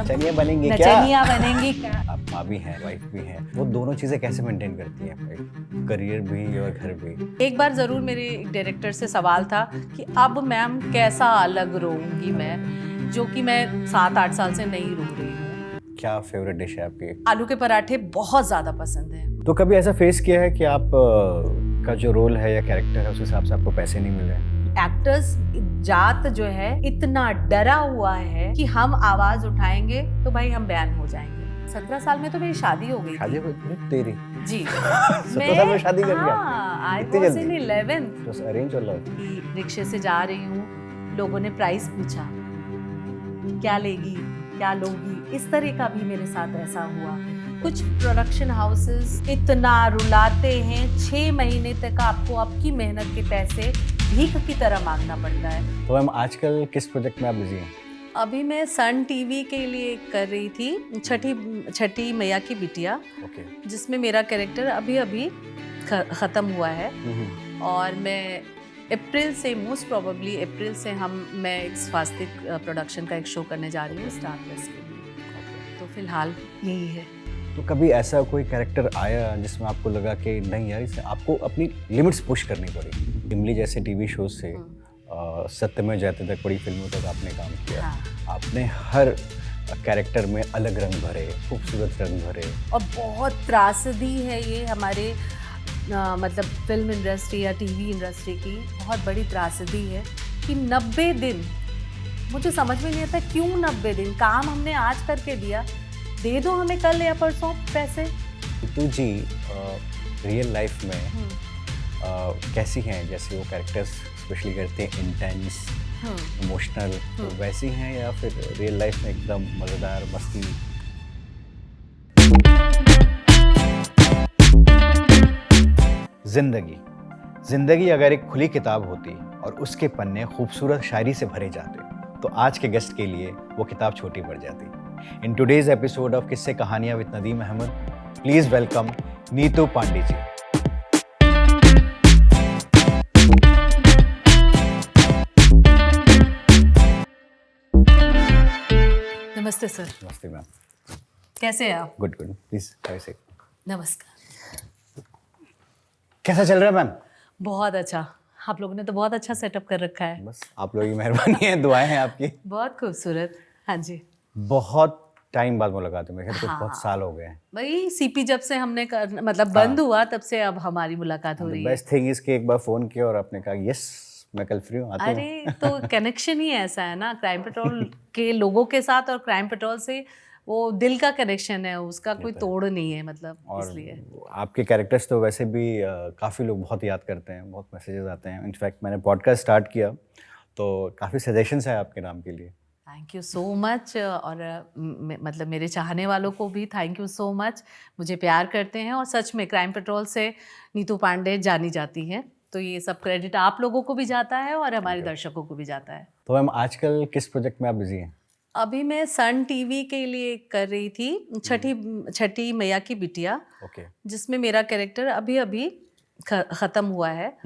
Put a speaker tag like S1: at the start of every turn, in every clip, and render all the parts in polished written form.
S1: नचनिया बनेंगी क्या?
S2: नचनिया बनेंगी क्या?
S1: आप माँ भी हैं, वाइफ भी हैं, वो दोनों चीजें कैसे मेंटेन करती हैं, करियर भी और घर भी?
S2: एक बार जरूर मेरे डायरेक्टर से सवाल था कि अब मैम कैसा अलग रहूंगी मैं, जो कि मैं 7-8 साल से नहीं रो रही हूँ।
S1: क्या फेवरेट डिश है आपकी?
S2: आलू के पराठे बहुत ज्यादा पसंद है।
S1: तो कभी ऐसा फेस किया है कि आप का जो रोल है या कैरेक्टर है उस हिसाब से आपको पैसे नहीं मिल रहे?
S2: एक्टर्स जात जो है इतना डरा हुआ है कि हम आवाज उठाएंगे तो भाई हम बैन हो जाएंगे। 17 साल में तो मेरी शादी हो गई
S1: शादी
S2: थी।
S1: हो गई तेरी?
S2: जी
S1: 17 साल में शादी कर लिया
S2: हाँ, I
S1: इतनी
S2: was
S1: जल्दी?
S2: in 11th।
S1: तो अरेंज वाला?
S2: रिक्शे से जा रही हूँ, लोगों ने प्राइस पूछा, क्या लेगी, क्या लोगी, इस तरह का भी मेरे साथ ऐसा हुआ। कुछ प्रोडक्शन हाउसेस इतना रुलाते हैं, 6 महीने तक आपको आपकी मेहनत के पैसे भीख की तरह मांगना पड़ता है।
S1: तो मैम आजकल किस प्रोजेक्ट में आप बिजी हैं?
S2: अभी मैं सन टीवी के लिए कर रही थी छठी मैया की बिटिया,
S1: ओके।
S2: जिसमें मेरा कैरेक्टर अभी ख़त्म हुआ है। और मैं अप्रैल से मोस्ट प्रोबेबली अप्रैल से मैं एक स्वास्तिक प्रोडक्शन का एक शो करने जा रही हूँ स्टार प्लस के लिए। तो फिलहाल यही है।
S1: तो कभी ऐसा कोई कैरेक्टर आया जिसमें आपको लगा कि नहीं यार इससे आपको अपनी लिमिट्स पुश करनी पड़ी? इमली जैसे टीवी शोज से सत्यमेव जयते तक बड़ी फिल्मों तक आपने काम किया।
S2: हाँ।
S1: आपने हर कैरेक्टर में अलग रंग भरे, खूबसूरत रंग भरे।
S2: और बहुत त्रासदी है ये हमारे मतलब फिल्म इंडस्ट्री या टीवी इंडस्ट्री की बहुत बड़ी त्रासदी है कि 90 दिन, मुझे समझ में नहीं आता क्यों 90 दिन काम हमने आज करके दिया, दे दो हमें कल या परसों पैसे।
S1: नीतू जी रियल लाइफ में कैसी हैं? जैसे वो कैरेक्टर्स स्पेशली करते हैं इंटेंस, इमोशनल, तो वैसी हैं या फिर रियल लाइफ में एकदम मज़ेदार मस्ती? जिंदगी अगर एक खुली किताब होती और उसके पन्ने खूबसूरत शायरी से भरे जाते तो आज के गेस्ट के लिए वो किताब छोटी पड़ जाती। In today's episode of Kisse Kahaniyan with Nadeem Ahmad, please welcome Neetu Pandey ji.
S2: नमस्ते सर।
S1: नमस्ते मैम।
S2: कैसे हैं आप?
S1: गुड गुड, प्लीज कैसे?
S2: नमस्कार।
S1: कैसा चल रहा है मैम?
S2: बहुत अच्छा, आप लोगों ने तो बहुत अच्छा सेटअप कर रखा है।
S1: बस आप लोगों की मेहरबानी है, दुआएं हैं आपकी।
S2: बहुत खूबसूरत। हाँ जी।
S1: बहुत टाइम बाद मुलाकात है, मेरे ख्याल
S2: हाँ।
S1: बहुत साल हो गए हैं।
S2: भाई सीपी जब से हमने मतलब बंद हुआ तब से अब हमारी मुलाकात हो रही है।
S1: बेस्ट थिंग इसके एक बार फोन किया और आपने कहा यस मैं कल फ्री हूँ, आती हूँ।
S2: अरे तो कनेक्शन ही ऐसा है ना क्राइम पेट्रोल के लोगों के साथ, और क्राइम पेट्रोल से वो दिल का कनेक्शन है, उसका कोई तोड़ नहीं है, मतलब इसलिए।
S1: आपके कैरेक्टर्स तो वैसे भी काफ़ी लोग बहुत याद करते हैं, बहुत मैसेजेस आते हैं। इनफैक्ट मैंने पॉडकास्ट स्टार्ट किया तो काफ़ी सजेशंस है आपके नाम के लिए।
S2: Thank you so much. और मतलब मेरे चाहने वालों को भी थैंक यू सो मच, मुझे प्यार करते हैं। और सच में क्राइम पेट्रोल से नीतू पांडे जानी जाती हैं, तो ये सब क्रेडिट आप लोगों को भी जाता है और हमारे दर्शकों को भी जाता है।
S1: तो मैम आजकल किस प्रोजेक्ट में आप बिजी हैं?
S2: अभी मैं सन टीवी के लिए कर रही थी छठी मैया की बिटिया,
S1: ओके।
S2: जिसमें मेरा कैरेक्टर अभी ख़त्म हुआ है।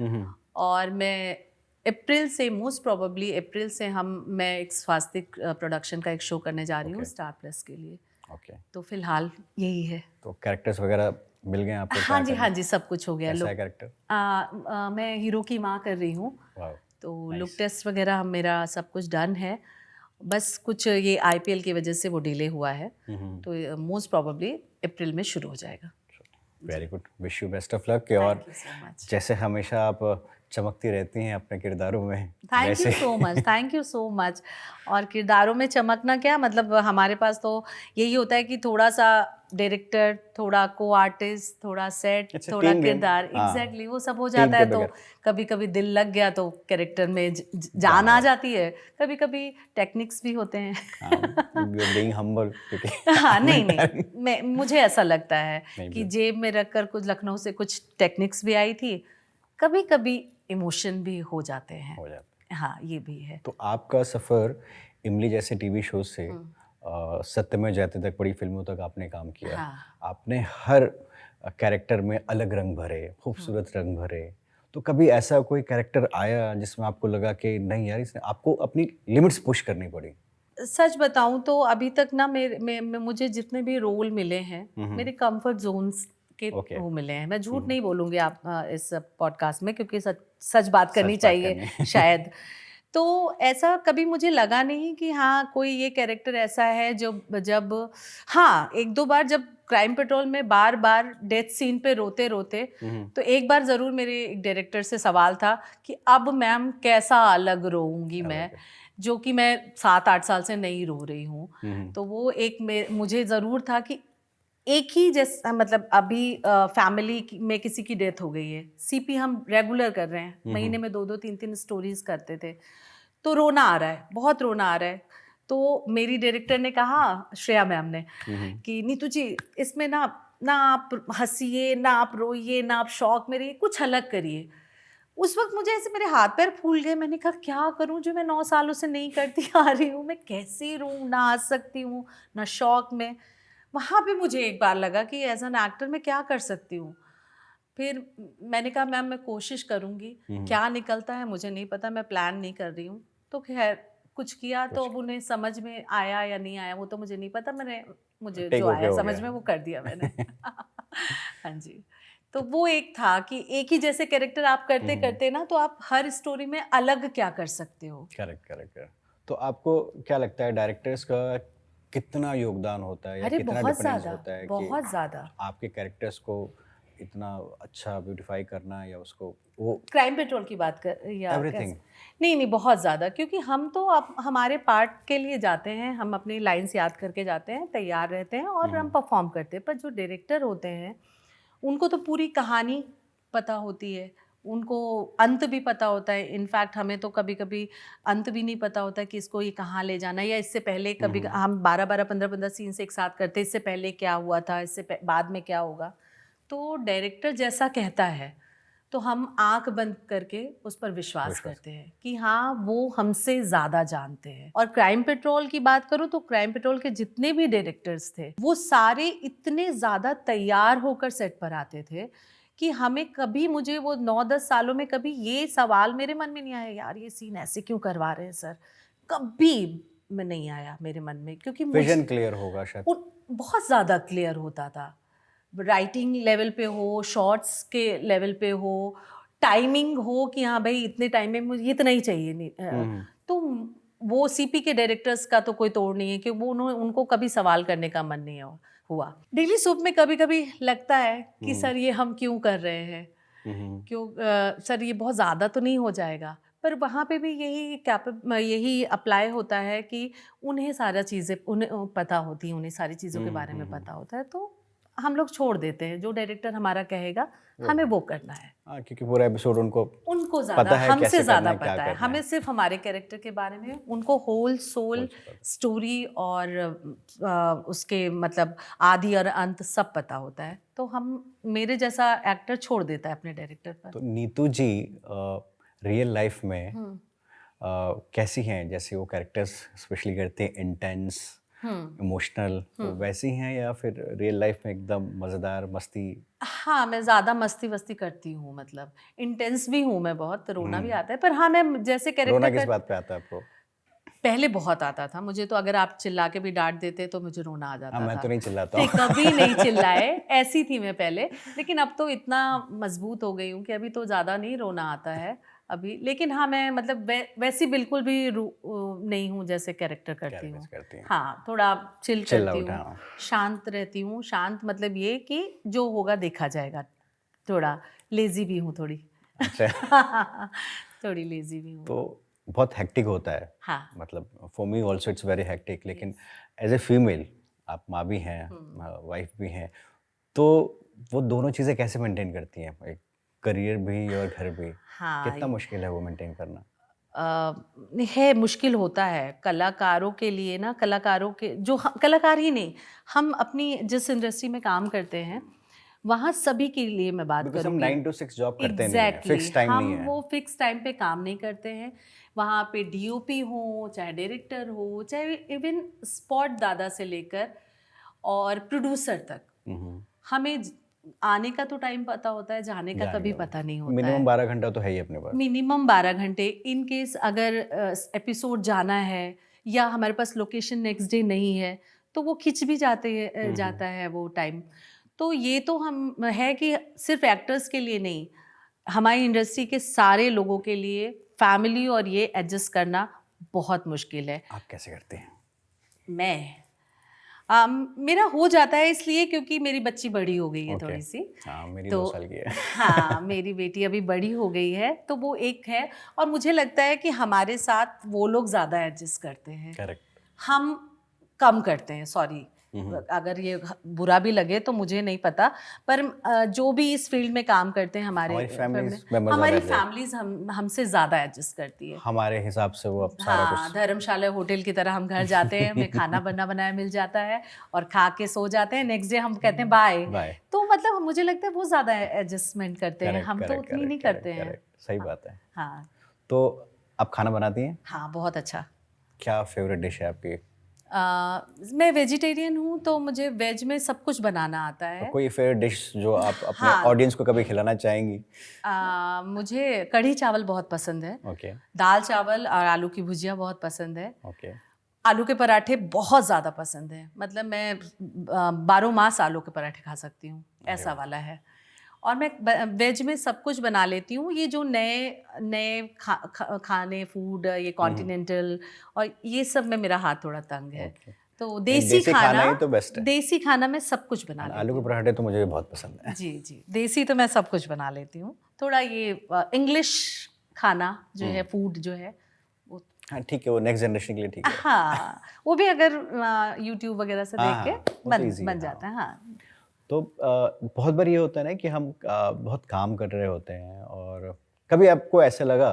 S2: और मैं अप्रैल से मोस्ट प्रोबेबली अप्रैल से मैं एक स्वास्तिक प्रोडक्शन का एक शो करने जा रही हूँ स्टार प्लस के लिए।
S1: ओके।
S2: तो फिलहाल यही है।
S1: तो कैरेक्टर्स वगैरह मिल गए आपको?
S2: हाँ जी सब कुछ हो गया।
S1: कैसा है कैरेक्टर?
S2: मैं हीरो की माँ कर रही हूँ, तो लुक टेस्ट वगैरह मेरा सब कुछ डन है। बस कुछ ये आईपीएल की वजह से वो डिले हुआ है, तो मोस्ट प्रोबेबली अप्रैल में शुरू हो जाएगा।
S1: Very good, wish you best of luck. और जैसे हमेशा आप चमकती रहती हैं अपने किरदारों में।
S2: Thank you so much, thank you so much. और किरदारों में चमकना क्या मतलब, हमारे पास तो यही होता है कि थोड़ा सा डायरेक्टर, थोड़ा को आर्टिस्ट, थोड़ा सेट, थोड़ा किरदार, एग्जैक्टली वो सब हो जाता है। तो कभी कभी दिल लग गया तो कैरेक्टर में जान आ जाती है, कभी कभी टेक्निक्स भी होते हैं। हाँ नहीं मुझे ऐसा लगता है कि जेब में रखकर कुछ लखनऊ से कुछ टेक्निक्स भी आई थी, कभी कभी इमोशन भी हो जाते हैं। हाँ ये भी है।
S1: तो आपका सफ़र इमली जैसे टीवी शोज से सत्यमेव जयते तक बड़ी फिल्मों तक आपने काम किया। आपने हर कैरेक्टर में अलग रंग भरे, खूबसूरत रंग भरे। तो कभी ऐसा कोई कैरेक्टर आया जिसमें आपको लगा कि नहीं यार इसने आपको अपनी लिमिट्स पुश करनी पड़ी?
S2: बिल्कुल।
S1: तो कभी ऐसा कोई कैरेक्टर आया जिसमें आपको लगा कि नहीं यार इसने आपको अपनी लिमिट्स पुश करनी पड़ी?
S2: सच बताऊं तो अभी तक ना मुझे जितने भी रोल मिले हैं मेरे कंफर्ट जोन्स के वो मिले हैं। मैं झूठ नहीं बोलूंगी आप इस पॉडकास्ट में, क्योंकि सच सच बात करनी चाहिए शायद। तो ऐसा कभी मुझे लगा नहीं कि हाँ कोई ये कैरेक्टर ऐसा है जो जब, हाँ एक दो बार जब क्राइम पेट्रोल में बार बार डेथ सीन पे रोते रोते, तो एक बार ज़रूर मेरे एक डायरेक्टर से सवाल था कि अब मैम कैसा अलग रोऊंगी मैं, जो कि मैं 7-8 साल से नहीं रो रही हूँ। तो वो एक मुझे ज़रूर था कि एक ही जैसा, मतलब अभी फैमिली में किसी की डेथ हो गई है, सीपी हम रेगुलर कर रहे हैं, महीने में 2-2 3-3 स्टोरीज करते थे, तो रोना आ रहा है, बहुत रोना आ रहा है। तो मेरी डायरेक्टर ने कहा, श्रेया मैम ने, कि नीतू जी इसमें ना ना आप हंसिए, ना आप रोइए, ना आप शौक में रहिए, कुछ अलग करिए। उस वक्त मुझे ऐसे मेरे हाथ पैर फूल गए। मैंने कहा क्या करूं जो मैं 9 सालों से नहीं करती आ रही हूँ, मैं कैसे रोऊं, ना हंस सकती हूँ ना शौक में। वहाँ पे मुझे एक बार लगा कि एज एन एक्टर मैं क्या कर सकती हूँ। फिर मैंने कहा मैम मैं कोशिश करूँगी, क्या निकलता है मुझे नहीं पता, मैं प्लान नहीं कर रही हूँ। तो खैर कुछ किया, तो अब उन्हें समझ में आया या नहीं आया वो तो मुझे नहीं पता, मुझे जो आया समझ में वो कर दिया मैंने। हाँ जी। तो वो एक था कि एक ही जैसे कैरेक्टर आप करते करते ना, तो आप हर स्टोरी में अलग क्या कर सकते हो।
S1: Correct correct. तो आपको क्या लगता है डायरेक्टर्स का कितना योगदान होता है या
S2: अरे
S1: कितना
S2: बहुत
S1: डिपेंडेंस
S2: ज़्यादा,
S1: होता है कि
S2: बहुत ज़्यादा।
S1: आपके कैरेक्टर्स को इतना अच्छा ब्यूटीफाई करना या उसको वो
S2: क्राइम पेट्रोल की बात कर या
S1: एवरीथिंग?
S2: कैसे? नहीं नहीं, बहुत ज़्यादा, क्योंकि हम तो अब हमारे पार्ट के लिए जाते हैं, हम अपनी लाइंस याद करके जाते हैं, तैयार रहते हैं और हम परफॉर्म करते हैं। पर जो डायरेक्टर होते हैं उनको तो पूरी कहानी पता होती है, उनको अंत भी पता होता है। इनफैक्ट हमें तो कभी कभी अंत भी नहीं पता होता कि इसको ये कहाँ ले जाना है, या इससे पहले कभी हम 12-12 15-15 सीन्स एक साथ करते हैं, इससे पहले क्या हुआ था, बाद में क्या होगा। तो डायरेक्टर जैसा कहता है तो हम आंख बंद करके उस पर विश्वास करते हैं कि हाँ वो हमसे ज़्यादा जानते हैं। और क्राइम पेट्रोल की बात करूँ तो क्राइम पेट्रोल के जितने भी डायरेक्टर्स थे वो सारे इतने ज़्यादा तैयार होकर सेट पर आते थे कि हमें कभी, मुझे वो 9-10 सालों में कभी ये सवाल मेरे मन में नहीं आया यार ये सीन ऐसे क्यों करवा रहे हैं सर, कभी में नहीं आया मेरे मन में, क्योंकि
S1: विजन क्लियर होगा शायद।
S2: बहुत ज़्यादा क्लियर होता था। राइटिंग लेवल पे हो, शॉर्ट्स के लेवल पे हो, टाइमिंग हो कि हाँ भाई इतने टाइम में मुझे इतना ही चाहिए नहीं। तो वो सीपी के डायरेक्टर्स का तो कोई तोड़ नहीं है कि वो उनको कभी सवाल करने का मन नहीं हुआ। डेली सोप में कभी कभी लगता है कि सर ये हम क्यों कर रहे हैं, क्यों सर ये बहुत ज़्यादा तो नहीं हो जाएगा। पर वहाँ पे भी यही अप्लाई होता है कि उन्हें सारा चीज़ें उन्हें पता होती हैं, उन्हें सारी चीज़ों के बारे में पता होता है, तो हम लोग छोड़ देते हैं, जो डायरेक्टर हमारा कहेगा हमें वो करना है।
S1: क्योंकि पूरा एपिसोड उनको
S2: ज़्यादा, हमसे ज़्यादा
S1: पता
S2: है। हमें सिर्फ हमारे कैरेक्टर के बारे में, उनको होल सोल स्टोरी और उसके मतलब आदि और अंत सब पता होता है। तो मेरे जैसा एक्टर छोड़ देता है अपने डायरेक्टर पर।
S1: तो नीतू जी रियल लाइफ में कैसी हैं, जैसे वो कैरेक्टर्स स्पेशली करते हैं इंटेंस इमोशनल, तो वैसी हैं या फिर रियल लाइफ में एकदम मज़ेदार मस्ती?
S2: हाँ मैं ज़्यादा मस्ती वस्ती करती हूँ, मतलब इंटेंस भी हूँ मैं बहुत, रोना भी आता है। पर हाँ मैं जैसे कैरेक्टर
S1: रोना किस बात पे आता है आपको?
S2: पहले बहुत आता था मुझे, तो अगर आप चिल्ला के भी डांट देते तो मुझे रोना आ जाता था।
S1: मैं तो नहीं चिल्लाता हूँ।
S2: कभी नहीं चिल्लाए, ऐसी थी मैं पहले। लेकिन अब तो इतना मजबूत हो गई हूँ कि अभी तो ज़्यादा नहीं रोना आता है अभी। लेकिन हाँ मैं मतलब वैसी बिल्कुल भी नहीं हूँ जैसे कैरेक्टर करती हूँ। हाँ थोड़ा चिल करती हूँ, शांत रहती हूँ। शांत मतलब ये कि जो होगा देखा जाएगा। थोड़ा लेजी भी हूँ थोड़ी।
S1: अच्छा।
S2: थोड़ी लेजी भी हूँ।
S1: तो बहुत हेक्टिक होता है।
S2: हाँ।
S1: मतलब for me also it's very hectic, लेकिन एज ए फीमेल आप माँ भी हैं, वाइफ भी हैं, तो वो दोनों चीज़ें कैसे मेंटेन करती हैं, एक करियर भी और घर भी?
S2: हाँ,
S1: कितना मुश्किल है वो मेंटेन करना?
S2: है, मुश्किल होता है कलाकारों के लिए ना। कलाकारों के जो कलाकार ही नहीं, हम अपनी जिस इंडस्ट्री में काम करते हैं वहाँ सभी के लिए मैं बात करूँगी।
S1: हम 9 to 6 जॉब करते नहीं हैं, फिक्स टाइम नहीं है।
S2: हम वो फिक्स टाइम पे काम नहीं करते हैं। वहाँ पे डीओपी हो, चाहे डायरेक्टर हो, चाहे इवन स्पॉट दादा से लेकर और प्रोड्यूसर तक, हमें आने का तो टाइम पता होता है, जाने का कभी पता नहीं होता है।
S1: मिनिमम 12 घंटा तो है ही अपने पास।
S2: मिनिमम 12 घंटे। इन केस अगर एपिसोड जाना है या हमारे पास लोकेशन नेक्स्ट डे नहीं है तो वो खिंच भी जाता है वो टाइम। तो ये तो हम है कि सिर्फ एक्टर्स के लिए नहीं, हमारी इंडस्ट्री के सारे लोगों के लिए फैमिली और ये एडजस्ट करना बहुत मुश्किल है।
S1: आप कैसे करते हैं?
S2: मेरा हो जाता है इसलिए क्योंकि मेरी बच्ची बड़ी हो गई है थोड़ी सी।
S1: हाँ, मेरी
S2: तो
S1: 2 साल की है।
S2: हाँ, मेरी बेटी अभी बड़ी हो गई है तो वो एक है, और मुझे लगता है कि हमारे साथ वो लोग ज़्यादा एडजस्ट करते हैं,
S1: करेक्ट।
S2: हम कम करते हैं। सॉरी अगर ये बुरा भी लगे तो मुझे नहीं पता, पर जो भी इस फील्ड में काम करते हैं हमारी फैमिलीज हमसे ज़्यादा एडजस्ट करती है।
S1: हमारे हिसाब से वो अब सारा
S2: हाँ, धर्मशाला होटल की तरह हम घर जाते हैं, हमें खाना बनाया मिल जाता है और खा के सो जाते हैं, नेक्स्ट डे हम कहते हैं बाय। तो मतलब मुझे लगता है वो ज़्यादा एडजस्टमेंट करते हैं, हम तो उतनी नहीं करते हैं।
S1: सही बात है।
S2: हाँ,
S1: तो आप खाना बनाती हैं?
S2: हाँ, बहुत अच्छा।
S1: क्या फेवरेट डिश है आपकी?
S2: मैं वेजिटेरियन हूँ तो मुझे वेज में सब कुछ बनाना आता है।
S1: कोई फेवरेट डिश जो आप अपने ऑडियंस को कभी खिलाना चाहेंगी?
S2: मुझे कढ़ी चावल बहुत पसंद है।
S1: ओके।
S2: दाल चावल और आलू की भुजिया बहुत पसंद है।
S1: ओके।
S2: आलू के पराठे बहुत ज़्यादा पसंद है, मतलब मैं 12 मास आलू के पराठे खा सकती हूँ, ऐसा वाला है। और मैं वेज में सब कुछ बना लेती हूँ। ये जो नए खाने फूड, ये कॉन्टिनेंटल और ये सब में मेरा हाथ थोड़ा तंग है। तो देसी खाना ही तो बेस्ट है। देसी खाना में सब कुछ बना लेती हूँ।
S1: आलू के पराठे तो मुझे भी बहुत पसंद है।
S2: जी, देसी तो मैं सब कुछ बना लेती हूँ। थोड़ा ये इंग्लिश खाना जो है, फूड जो है,
S1: हाँ ठीक है, वो नेक्स्ट जनरेशन के लिए ठीक है।
S2: हाँ, वो भी अगर यूट्यूब वगैरह से देख के बन जाता है। हाँ।
S1: तो बहुत बार ये होता है ना कि हम बहुत काम कर रहे होते हैं, और कभी आपको ऐसा लगा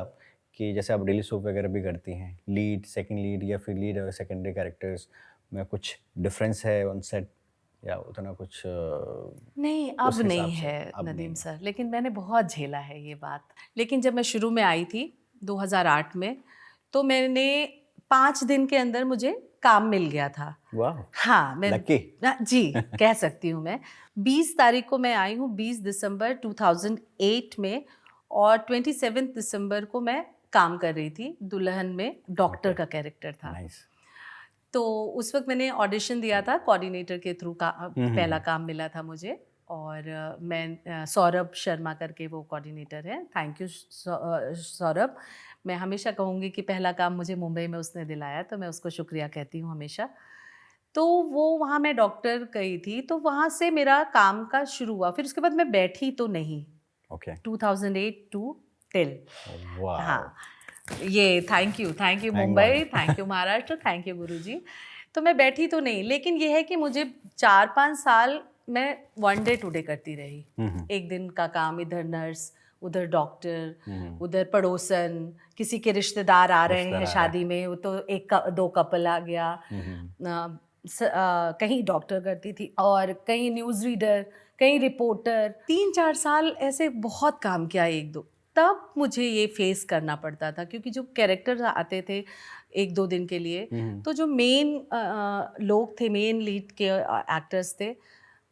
S1: कि जैसे आप डेली सोप वगैरह भी करती हैं, लीड, सेकंड लीड या फिर लीड और सेकेंडरी कैरेक्टर्स में कुछ डिफरेंस है ऑन सेट, या उतना कुछ
S2: नहीं, अब नहीं है नदीम सर, लेकिन मैंने बहुत झेला है ये बात। लेकिन जब मैं शुरू में आई थी 2008 में, तो मैंने 5 दिन के अंदर मुझे काम मिल गया था।
S1: वाह।
S2: हाँ, मैं जी कह सकती हूँ। मैं 20 तारीख को मैं आई हूँ, 20 दिसंबर 2008 में, और 27 दिसंबर को मैं काम कर रही थी दुल्हन में, डॉक्टर का कैरेक्टर था। तो उस वक्त मैंने ऑडिशन दिया था, कोऑर्डिनेटर के थ्रू का पहला काम मिला था मुझे। और मैं सौरभ शर्मा करके वो कोऑर्डिनेटर है, थैंक यू सौरभ। मैं हमेशा कहूँगी कि पहला काम मुझे मुंबई में उसने दिलाया, तो मैं उसको शुक्रिया कहती हूँ हमेशा। तो वो वहाँ मैं डॉक्टर गई थी, तो वहाँ से मेरा काम का शुरू हुआ। फिर उसके बाद मैं बैठी तो नहीं। 2008 टू टिल। हाँ, ये thank you Mumbai, thank you Maharashtra, thank you Guruji. तो मैं बैठी तो नहीं, लेकिन ये है कि मुझे 4-5 साल मैं वन डे टू डे करती रही। एक दिन का काम, इधर नर्स, उधर डॉक्टर, उधर पड़ोसन, किसी के रिश्तेदार आ रहे हैं शादी में, वो तो 1-2 कपल आ गया। कहीं डॉक्टर करती थी और कहीं न्यूज़ रीडर, कहीं रिपोर्टर। 3-4 साल ऐसे बहुत काम किया, 1-2। तब मुझे ये फेस करना पड़ता था, क्योंकि जो कैरेक्टर आते थे 1-2 दिन के लिए, तो जो मेन लोग थे, मेन लीड के एक्टर्स थे,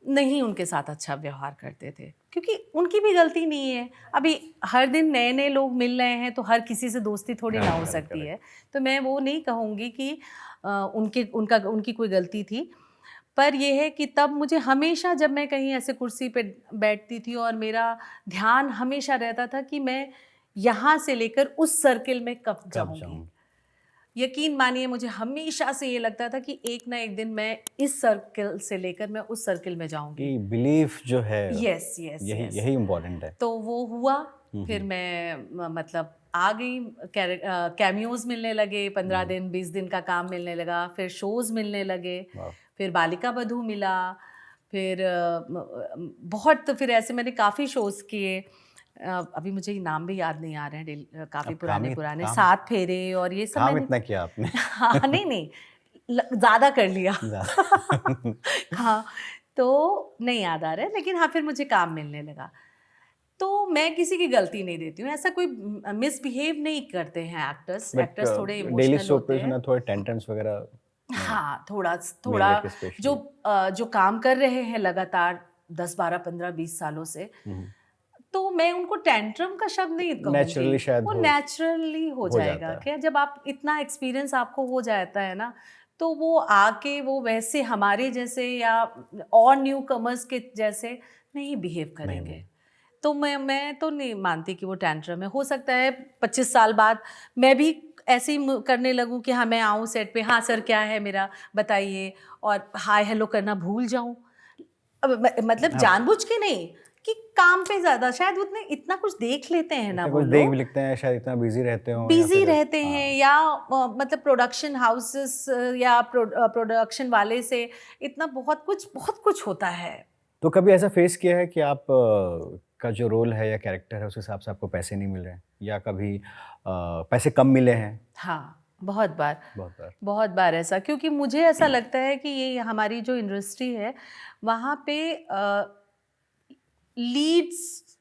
S2: नहीं उनके साथ अच्छा व्यवहार करते थे, क्योंकि उनकी भी गलती नहीं है। अभी हर दिन नए नए लोग मिल रहे हैं, तो हर किसी से दोस्ती थोड़ी ना हो सकती है। तो मैं वो नहीं कहूँगी कि उनकी कोई गलती थी, पर यह है कि तब मुझे हमेशा, जब मैं कहीं ऐसे कुर्सी पे बैठती थी, और मेरा ध्यान हमेशा रहता था कि मैं यहाँ से लेकर उस सर्किल में कब जाऊँगी। यकीन मानिए, मुझे हमेशा से ये लगता था कि एक ना एक दिन मैं इस सर्किल से लेकर मैं उस सर्किल में जाऊंगी। बिलीफ जो है, यस यही इम्पोर्टेंट है। तो वो हुआ। फिर मैं मतलब आ गई, कैमियोज मिलने लगे, 15 दिन 20 दिन का काम मिलने लगा, फिर शोज मिलने लगे, फिर बालिका बधू मिला, फिर बहुत, तो फिर ऐसे मैंने काफ़ी शोज किए। अभी मुझे नाम भी याद नहीं आ रहे हैं, काफ़ी पुराने 7 फेरे और ये सब मैंने इतना किया आपने। हाँ, नहीं ज़्यादा कर लिया। हाँ, तो नहीं याद आ रहा है, लेकिन हाँ, फिर मुझे काम मिलने लगा। तो मैं किसी की गलती नहीं देती हूँ, ऐसा कोई मिसबिहेव नहीं करते हैं एक्टर्स थोड़े इमोशनल होते हैं, थोड़े टेंशन्स वगैरह। हाँ, थोड़ा जो काम कर रहे हैं लगातार 10, 12, 15, 20 सालों से, तो मैं उनको टेंट्रम का शब्द नहीं कहूंगी,
S1: नेचुरली शायद
S2: वो नेचुरली हो जाएगा। क्या जब आप इतना एक्सपीरियंस आपको हो जाता है ना, तो वो आके वो वैसे हमारे जैसे या और न्यू कमर्स के जैसे नहीं बिहेव करेंगे। तो मैं तो नहीं मानती कि वो टेंट्रम है। हो सकता है 25 साल बाद मैं भी ऐसे ही करने लगूं कि हाँ मैं आऊँ सेट पे, हाँ सर क्या है मेरा बताइए, और हाय हेलो करना भूल जाऊं। मतलब जानबूझ के नहीं, कि काम पे ज्यादा शायद उतने इतना कुछ देख लेते हैं ना, वो
S1: देख भी लिखते हैं शायद, इतना बिजी रहते हो,
S2: बिजी रहते हैं या मतलब प्रोडक्शन हाउसेस या प्रोडक्शन वाले से इतना बहुत कुछ होता है।
S1: तो कभी ऐसा फेस किया है कि आप का जो रोल है या कैरेक्टर है उस हिसाब से आपको पैसे नहीं मिल रहे हैं, या कभी पैसे कम मिले हैं?
S2: हाँ, बहुत बार
S1: बहुत बार
S2: ऐसा, क्योंकि मुझे ऐसा लगता है कि ये हमारी जो इंडस्ट्री है वहाँ पे लीड्स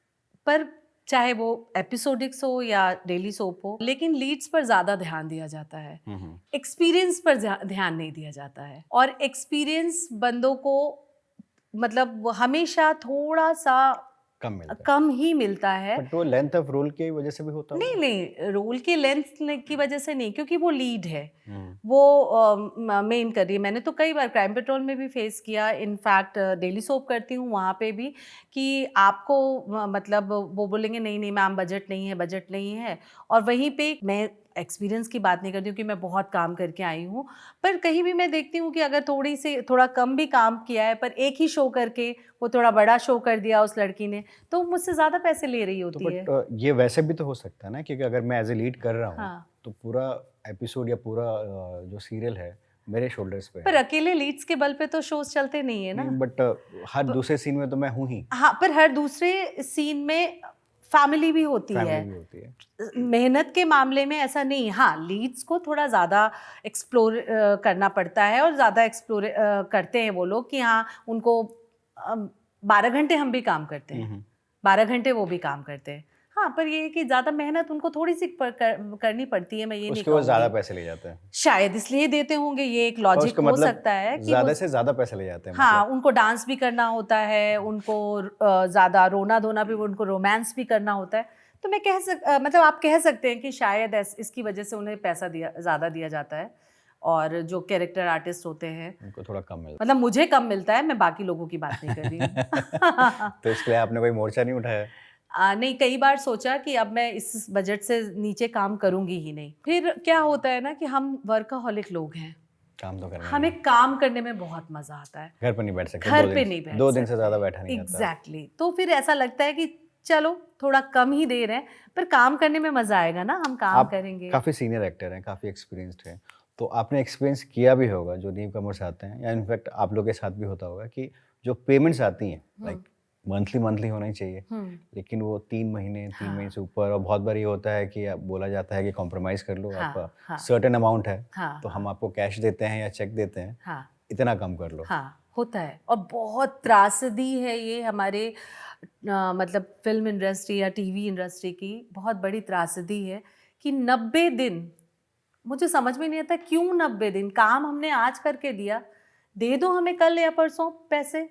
S2: पर, चाहे वो एपिसोडिक्स हो या डेली सोप हो, लेकिन लीड्स पर ज़्यादा ध्यान दिया जाता है, एक्सपीरियंस पर ध्यान नहीं दिया जाता है। और एक्सपीरियंस बंदों को मतलब हमेशा थोड़ा सा कम ही मिलता है।
S1: बट वो लेंथ ऑफ रोल की वजह से भी होता है?
S2: नहीं, रोल की लेंथ की वजह से नहीं, क्योंकि वो लीड है, वो मेन कर रही है। मैंने तो कई बार क्राइम पेट्रोल में भी फेस किया, इनफैक्ट डेली सोप करती हूँ वहाँ पे भी, कि आपको मतलब वो बोलेंगे नहीं मैम बजट नहीं है। और वहीं पे मैं एक्सपीरियंस की बात नहीं करती हूँ कि मैं बहुत काम करके आई हूँ, पर कहीं भी मैं देखती हूँ कि अगर थोड़ा कम भी काम किया है पर एक ही शो करके वो थोड़ा बड़ा शो कर दिया उस लड़की ने, तो मुझसे ज़्यादा पैसे ले रही होती है।
S1: ये वैसे भी तो हो सकता है ना, क्योंकि अगर मैं एज ए लीड कर रहा हूँ तो पूरा एपिसोड या पूरा जो सीरियल है मेरे शोल्डर्स पे
S2: पर
S1: है।
S2: अकेले लीड्स के बल पे तो शोज चलते नहीं है ना।
S1: बट हर दूसरे सीन में तो मैं हूँ ही।
S2: हाँ, पर हर दूसरे सीन में फैमिली भी होती है। मेहनत के मामले में ऐसा नहीं। हाँ, लीड्स को थोड़ा ज़्यादा एक्सप्लोर करना पड़ता है, और ज़्यादा एक्सप्लोर करते हैं वो लोग कि हाँ उनको 12 घंटे हम भी काम करते हैं, 12 घंटे वो भी काम करते हैं। हाँ, पर ये है कि ज़्यादा मेहनत उनको थोड़ी सी करनी पड़ती है। मैं ये नहीं कहूँगी
S1: ज़्यादा पैसे ले जाते हैं,
S2: शायद इसलिए देते होंगे, ये एक लॉजिक हो सकता है कि
S1: ज़्यादा से ज़्यादा पैसे ले जाते हैं।
S2: हाँ, उनको डांस भी करना होता है, उनको ज़्यादा रोना धोना भी, उनको रोमांस भी करना होता है। तो मैं मतलब आप कह सकते हैं कि शायद इसकी वजह से उन्हें पैसा ज़्यादा दिया जाता है, और जो कैरेक्टर आर्टिस्ट होते हैं
S1: उनको थोड़ा कम मिलता है।
S2: मतलब मुझे कम मिलता है, मैं बाकी लोगों की बात नहीं कर रही हूँ।
S1: तो इसके लिए आपने कोई मोर्चा नहीं उठाया?
S2: नहीं, कई बार सोचा कि अब मैं इस बजट से नीचे काम करूंगी ही नहीं। फिर क्या होता है ना कि हम वर्कaholic लोग हैं,
S1: काम तो करना,
S2: हमें काम करने में बहुत मजा आता है।
S1: घर पर नहीं बैठ सकते,
S2: घर पे नहीं बैठ
S1: 2 दिन से ज़्यादा बैठा नहीं जाता।
S2: एग्जैक्टली। तो फिर ऐसा लगता है कि चलो थोड़ा कम ही दे रहे हैं, पर काम करने में मजा आएगा ना, हम काम करेंगे।
S1: काफ़ी सीनियर एक्टर हैं, काफ़ी एक्सपीरियंस्ड हैं, तो आपने एक्सपीरियंस किया भी होगा जो न्यू कमर्स आते हैं, या इनफैक्ट आप लोग के साथ भी होता होगा कि जो पेमेंट्स आती हैं लाइक मंथली होना ही चाहिए, लेकिन वो 3 महीने से ऊपर, और बहुत बार ये होता है कि बोला जाता है कि कॉम्प्रोमाइज़ कर लो, आपका सर्टेन अमाउंट है तो हम आपको कैश देते हैं या चेक देते हैं, इतना कम कर लो।
S2: होता है, और बहुत त्रासदी है ये हमारे मतलब फिल्म इंडस्ट्री या टीवी इंडस्ट्री की बहुत बड़ी त्रासदी है कि 90 दिन, मुझे समझ में नहीं आता क्यों 90 दिन, काम हमने आज करके दिया, दे दो हमें कल या परसों पैसे।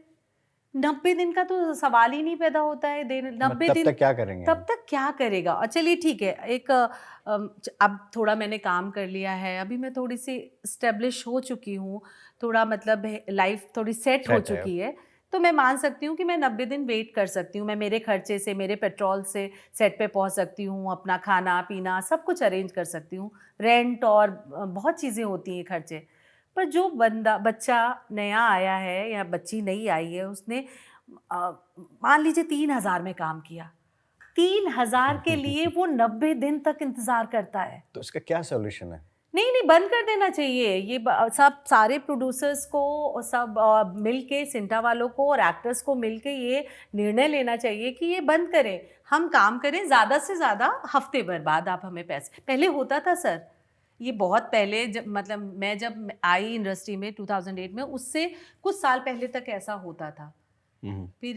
S2: 90 दिन का तो सवाल ही नहीं पैदा होता है देने। 90 दिन
S1: तब तक क्या करेंगे?
S2: तब तक क्या करेगा? और चलिए ठीक है, एक अब थोड़ा मैंने काम कर लिया है, अभी मैं थोड़ी सी स्टेब्लिश हो चुकी हूँ, थोड़ा मतलब लाइफ थोड़ी सेट हो चुकी है, तो मैं मान सकती हूँ कि मैं 90 दिन वेट कर सकती हूँ। मैं मेरे खर्चे से, मेरे पेट्रोल से सेट पे पहुँच सकती हूँ, अपना खाना पीना सब कुछ अरेंज कर सकती हूँ, रेंट और बहुत चीज़ें होती हैं खर्चे। पर जो बच्चा नया आया है या बच्ची नई आई है, उसने मान लीजिए 3000 में काम किया, 3000 के लिए वो 90 दिन तक इंतजार करता है।
S1: तो इसका क्या सॉल्यूशन है?
S2: नहीं, बंद कर देना चाहिए ये सब, सारे प्रोड्यूसर्स को, सब मिल के, सिंटा वालों को और एक्टर्स को मिल के ये निर्णय लेना चाहिए कि ये बंद करें, हम काम करें ज़्यादा से ज़्यादा हफ्ते भर बाद आप हमें पैसे। पहले होता था सर, ये बहुत पहले, जब मतलब मैं जब आई इंडस्ट्री में 2008 में, उससे कुछ साल पहले तक ऐसा होता था। फिर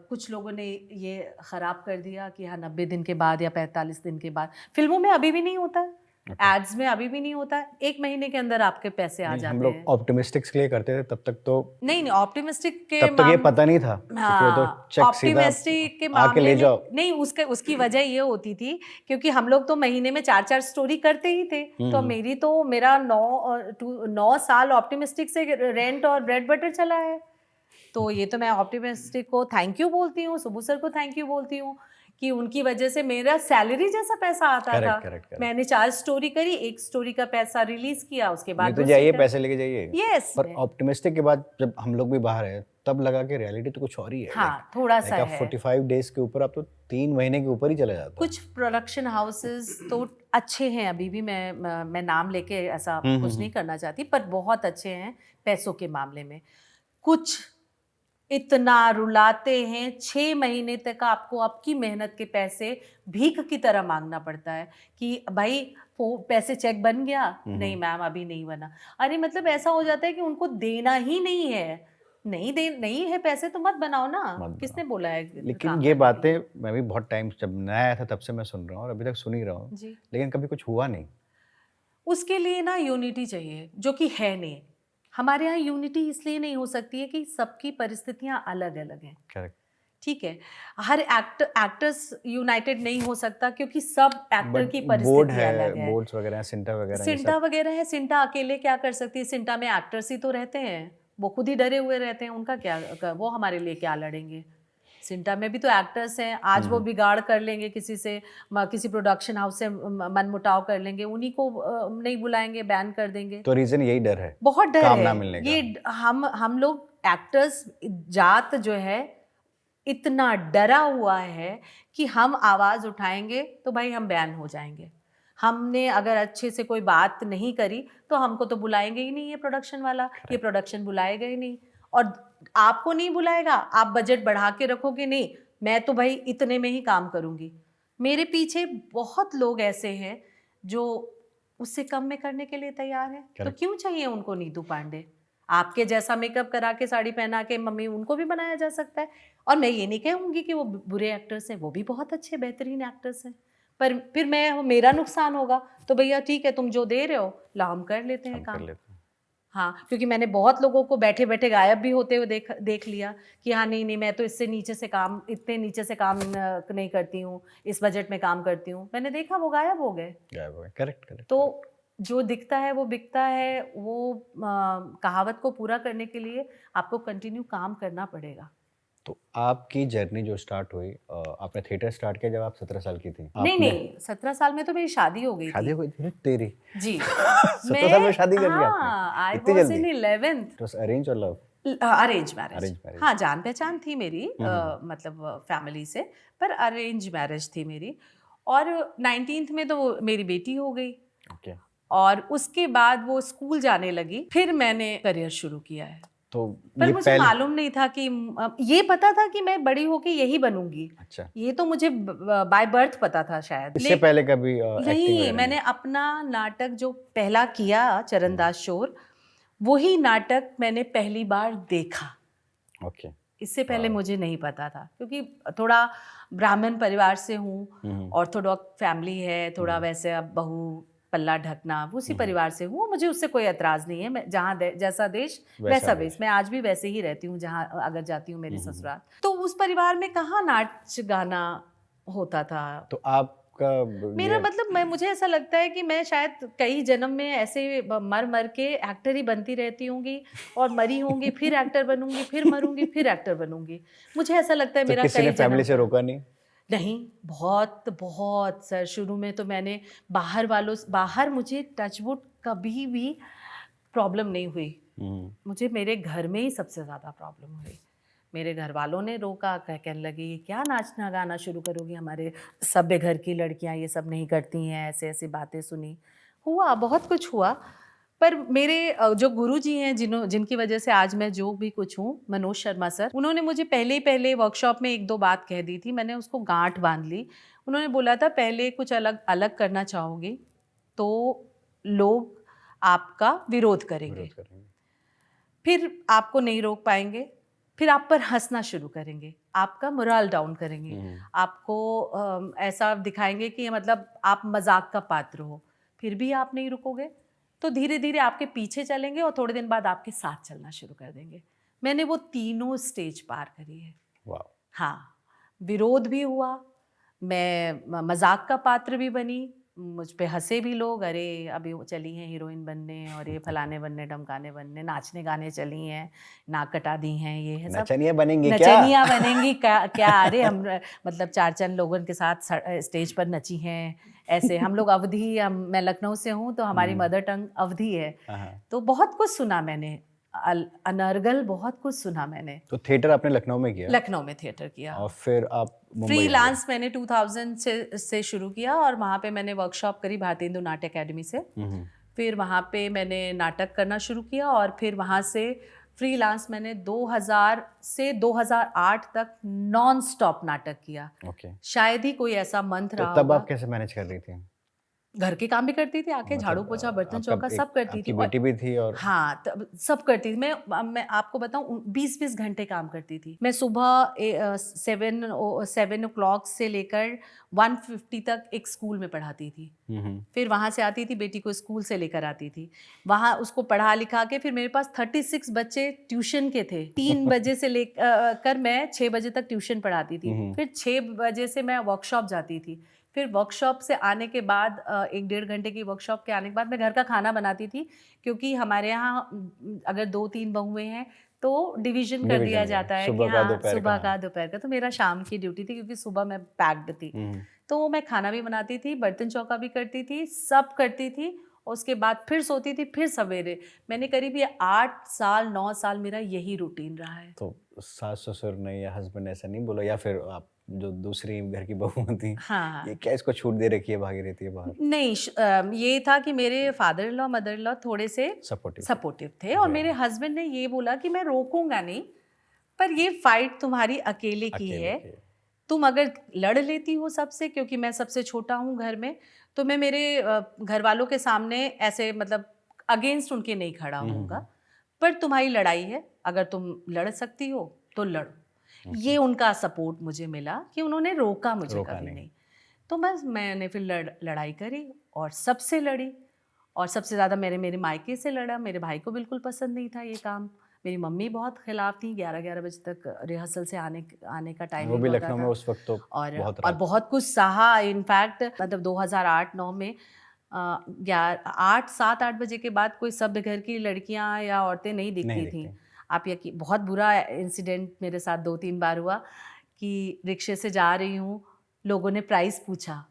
S2: कुछ लोगों ने ये ख़राब कर दिया कि हाँ 90 दिन के बाद या 45 दिन के बाद। फिल्मों में अभी भी नहीं होता, एड्स में अभी भी नहीं होता, 1 महीने के अंदर आपके पैसे आ
S1: हम
S2: जाते
S1: लोग
S2: हैं।
S1: ऑप्टिमिस्टिक्स के लिए करते थे तब तक तो,
S2: नहीं ऑप्टिमिस्टिक के
S1: तब तक ये पता नहीं था, क्योंकि वो तो
S2: हाँ,
S1: चेक सीधा
S2: ऑप्टिमिस्टिक के
S1: आके
S2: मामले
S1: ले
S2: में
S1: जाओ।
S2: नहीं, उसकी वजह ये होती थी क्योंकि हम लोग तो महीने में 4-4 स्टोरी करते ही थे। तो मेरा 9 साल ऑप्टिमिस्टिक से रेंट और ब्रेड बटर चला है। तो ये तो मैं ऑप्टिमिस्टिक को थैंक यू बोलती हूँ, सुबू सर को थैंक यू बोलती हूँ कि उनकी वजह से मेरा सैलरी जैसा पैसा आता था।
S1: correct.
S2: मैंने 4 स्टोरी करी, 1 स्टोरी का पैसा रिलीज किया, उसके बाद
S1: नहीं तो जाइए पैसे लेके जाइए।
S2: यस,
S1: पर ऑप्टिमिस्टिक के बाद जब हम लोग भी बाहर है तब लगा कि रियलिटी तो कुछ और ही है।
S2: हाँ, थोड़ा सा है।
S1: 45 डेज के ऊपर आप तो 3 महीने के ऊपर ही चले जाते हैं।
S2: कुछ प्रोडक्शन हाउसेस तो अच्छे हैं, अभी भी मैं नाम लेके ऐसा कुछ नहीं करना चाहती, पर बहुत अच्छे हैं पैसों के मामले में। कुछ इतना रुलाते हैं, 6 महीने तक आपको आपकी मेहनत के पैसे भीख की तरह मांगना पड़ता है कि भाई वो पैसे चेक बन गया, नहीं मैम अभी नहीं बना। अरे मतलब ऐसा हो जाता है कि उनको देना ही नहीं है, नहीं है पैसे तो मत बनाओ ना, किसने बोला है?
S1: लेकिन ये बातें मैं भी बहुत टाइम जब नया आया था तब से मैं सुन रहा हूँ और अभी तक सुन ही रहा हूँ, लेकिन कभी कुछ हुआ नहीं।
S2: उसके लिए ना यूनिटी चाहिए, जो कि है नहीं। हमारे यहाँ यूनिटी इसलिए नहीं हो सकती है कि सबकी परिस्थितियाँ अलग अलग हैं।
S1: करेक्ट,
S2: ठीक है, हर एक्टर्स यूनाइटेड नहीं हो सकता क्योंकि सब एक्टर की परिस्थिति अलग है।
S1: बोर्ड्स वगैरह, सिंटा
S2: वगैरह है। सिंटा अकेले क्या कर सकती है? सिंटा में एक्टर्स ही तो रहते हैं, वो खुद ही डरे हुए रहते हैं, उनका क्या, वो हमारे लिए क्या लड़ेंगे? सिंटा में भी तो एक्टर्स हैं, आज वो बिगाड़ कर लेंगे किसी से, किसी प्रोडक्शन हाउस से मनमुटाव कर लेंगे, उन्हीं को नहीं बुलाएंगे, बैन कर देंगे।
S1: तो रीजन यही डर है,
S2: बहुत डर
S1: काम
S2: है
S1: ना मिलने का।
S2: ये हम लोग एक्टर्स जात जो है इतना डरा हुआ है कि हम आवाज उठाएंगे तो भाई हम बैन हो जाएंगे। हमने अगर अच्छे से कोई बात नहीं करी तो हमको तो बुलाएंगे ही नहीं, ये प्रोडक्शन वाला, ये प्रोडक्शन बुलाएगा ही नहीं। और आपको नहीं बुलाएगा, आप बजट बढ़ा के रखोगे, नहीं मैं तो भाई इतने में ही काम करूंगी। मेरे पीछे बहुत लोग ऐसे हैं जो उससे कम में करने के लिए तैयार है। तो क्यों चाहिए उनको नीतू पांडे? आपके जैसा मेकअप करा के, साड़ी पहना के मम्मी, उनको भी बनाया जा सकता है। और मैं ये नहीं कहूँगी कि वो बुरे एक्टर्स हैं, वो भी बहुत अच्छे बेहतरीन एक्टर्स हैं, पर फिर मेरा नुकसान होगा तो भैया ठीक है, तुम जो दे रहे हो ला हम कर लेते हैं काम। हाँ, क्योंकि मैंने बहुत लोगों को बैठे बैठे गायब भी होते हुए देख लिया कि हाँ नहीं मैं तो इससे नीचे से काम, इतने नीचे से काम नहीं करती हूँ, इस बजट में काम करती हूँ। मैंने देखा वो गायब हो गए।
S1: करेक्ट।
S2: तो जो दिखता है वो बिकता है, वो कहावत को पूरा करने के लिए आपको कंटिन्यू काम करना पड़ेगा।
S1: तो आपकी जर्नी जो स्टार्ट हुई, आपने थिएटर स्टार्ट किया जब आप 17 साल की थी?
S2: नहीं 17 साल में तो मेरी शादी हो गई
S1: शादी हो गई थी तेरी?
S2: जी
S1: 17 साल में शादी कर ली आपने?
S2: I was in 11th।
S1: It was arrange और लव?
S2: Arrange marriage. हाँ, जान पहचान थी मेरी, मतलब फैमिली से, पर अरेंज मैरिज थी मेरी। और 19th में तो मेरी बेटी हो गई। और उसके बाद वो स्कूल जाने लगी, फिर मैंने करियर शुरू किया है।
S1: तो
S2: पर मुझे मालूम नहीं था कि, ये पता था कि मैं बड़ी होके यही बनूंगी।
S1: अच्छा।
S2: ये तो मुझे बाय बर्थ पता था शायद।
S1: इससे पहले कभी
S2: नहीं, मैंने अपना नाटक जो पहला किया, चरणदास शोर, वही नाटक मैंने पहली बार देखा।
S1: ओके।
S2: इससे पहले मुझे नहीं पता था, क्योंकि थोड़ा ब्राह्मण परिवार से हूँ, ऑर्थोडॉक्स फैमिली है, थोड़ा वैसे अब बहू पल्ला ढकना, उसी परिवार से हूँ, मुझे उससे कोई एतराज़ नहीं है। मैं जहाँ जैसा देश वैसा वेश, मैं आज भी वैसे ही रहती हूँ जहाँ अगर जाती हूँ मेरी ससुराल। तो उस परिवार में कहाँ नाच गाना होता था।
S1: तो आपका
S2: मेरा मतलब, मुझे ऐसा लगता है कि मैं शायद कई जन्म में ऐसे मर के एक्टर ही बनती रहती होंगी, और मरी होंगी फिर एक्टर बनूंगी, फिर मरूंगी फिर एक्टर बनूंगी। मुझे ऐसा लगता है मेरा
S1: किसी ने फैमिली से रोका नहीं?
S2: बहुत सर। शुरू में तो मैंने बाहर मुझे टचवुड कभी भी प्रॉब्लम नहीं हुई। मुझे मेरे घर में ही सबसे ज़्यादा प्रॉब्लम हुई। मेरे घर वालों ने रोका, कहने लगी क्या नाचना गाना शुरू करोगी, हमारे सभ्य घर की लड़कियां ये सब नहीं करती हैं, ऐसे ऐसी बातें सुनी। हुआ, बहुत कुछ हुआ, पर मेरे जो गुरुजी हैं, जिनकी वजह से आज मैं जो भी कुछ हूँ, मनोज शर्मा सर, उन्होंने मुझे पहले वर्कशॉप में 1-2 बात कह दी थी, मैंने उसको गांठ बांध ली। उन्होंने बोला था पहले कुछ अलग करना चाहोगी तो लोग आपका विरोध करेंगे, फिर आपको नहीं रोक पाएंगे, फिर आप पर हंसना शुरू करेंगे, आपका मोरल डाउन करेंगे, आपको ऐसा दिखाएंगे कि मतलब आप मजाक का पात्र हो, फिर भी आप नहीं रुकोगे तो धीरे धीरे आपके पीछे चलेंगे और थोड़े दिन बाद आपके साथ चलना शुरू कर देंगे। मैंने वो तीनों स्टेज पार करी है।
S1: वाह।
S2: हाँ, विरोध भी हुआ, मैं मजाक का पात्र भी बनी, मुझ पे हंसे भी लोग, अरे अभी वो चली हैं हीरोइन बनने और ये फलाने बनने ढमकाने बनने, नाचने गाने चली हैं, नाक कटा दी हैं, ये है सब
S1: नचनिया बनेंगी क्या?
S2: नचनिया बनेंगी क्या अरे हम मतलब 4 लोगों के साथ स्टेज पर नची हैं ऐसे। हम लोग अवधी, मैं लखनऊ से हूँ तो हमारी मदर टंग अवधी है, तो बहुत कुछ सुना मैंने, अनर्गल बहुत कुछ सुना मैंने।
S1: तो थिएटर आपने लखनऊ में किया?
S2: लखनऊ में थिएटर किया
S1: और फिर आप मुंबई
S2: फ्रीलांस मैंने 2000 से शुरू किया और वहाँ पे मैंने वर्कशॉप करी भारतीय हिंदू नाट्य अकेडमी से। फिर वहाँ पे मैंने नाटक करना शुरू किया और फिर वहाँ से फ्रीलांस मैंने 2000 से 2008 तक नॉन स्टॉप नाटक किया। शायद ही कोई ऐसा मंथ रहा
S1: होगा। तब आप कैसे मैनेज कर रही थी?
S2: घर के काम भी करती थी, आके झाड़ू पोछा बर्तन चौका सब करती थी।
S1: बेटी भी थी और
S2: हाँ, सब करती थी। मैं आपको बताऊं 20-20 घंटे काम करती थी। मैं सुबह 7 o'clock से लेकर 1:50 तक एक स्कूल में पढ़ाती थी। फिर वहाँ से आती थी, बेटी को स्कूल से लेकर आती थी, वहाँ उसको पढ़ा लिखा के फिर मेरे पास 36 बच्चे ट्यूशन के थे। 3 बजे से लेकर मैं 6 बजे तक ट्यूशन पढ़ाती थी। फिर 6 बजे से मैं वर्कशॉप जाती थी। फिर वर्कशॉप से आने के बाद 1-1.5 घंटे की वर्कशॉप के आने के बाद मैं घर का खाना बनाती थी, क्योंकि हमारे यहाँ अगर 2-3 बहुएं हैं तो डिवीजन कर दिया जाता है कि हाँ सुबह का दोपहर का। तो मेरा शाम की ड्यूटी थी क्योंकि सुबह मैं पैक्ड थी, तो मैं खाना भी बनाती थी, बर्तन चौका भी करती थी, सब करती थी। और उसके बाद फिर सोती थी, फिर सवेरे। मैंने करीब ये 8 साल 9 साल मेरा यही रूटीन रहा है। तो
S1: सास ससुर ने या हस्बैंड ऐसा नहीं बोला, या फिर आप जो दूसरी घर की बहू थी,
S2: हाँ,
S1: ये क्या इसको छूट दे रखी है, भागी रहती है बाहर?
S2: नहीं, ये था कि मेरे father in law mother in law थोड़े से सपोर्टिव थे और मेरे हस्बैंड ने ये बोला कि मैं रोकूंगा नहीं, पर ये फाइट तुम्हारी अकेले की है। तुम अगर लड़ लेती हो सबसे, क्योंकि मैं सबसे छोटा हूँ घर में, तो मैं मेरे घर वालों के सामने ऐसे मतलब अगेंस्ट उनके नहीं खड़ा होऊंगा, पर तुम्हारी लड़ाई है, अगर तुम लड़ सकती हो तो लड़ो। ये उनका सपोर्ट मुझे मिला कि उन्होंने रोका मुझे कभी नहीं। तो बस मैंने फिर लड़ाई करी और सबसे लड़ी, और सबसे ज़्यादा मेरे मायके से लड़ा। मेरे भाई को बिल्कुल पसंद नहीं था ये काम, मेरी मम्मी बहुत खिलाफ थी। 11-11 बजे तक रिहर्सल से आने का टाइम,
S1: वो भी लखनऊ में उस वक्त तो
S2: और बहुत कुछ सहा। इनफैक्ट मतलब 2008-9 में 7-8 बजे के बाद कोई सभ्य घर की लड़कियां या औरतें नहीं दिखती थी। आप यकीन, बहुत बुरा इंसिडेंट मेरे साथ 2-3 बार हुआ कि रिक्शे से जा रही हूँ, लोगों ने प्राइस पूछा,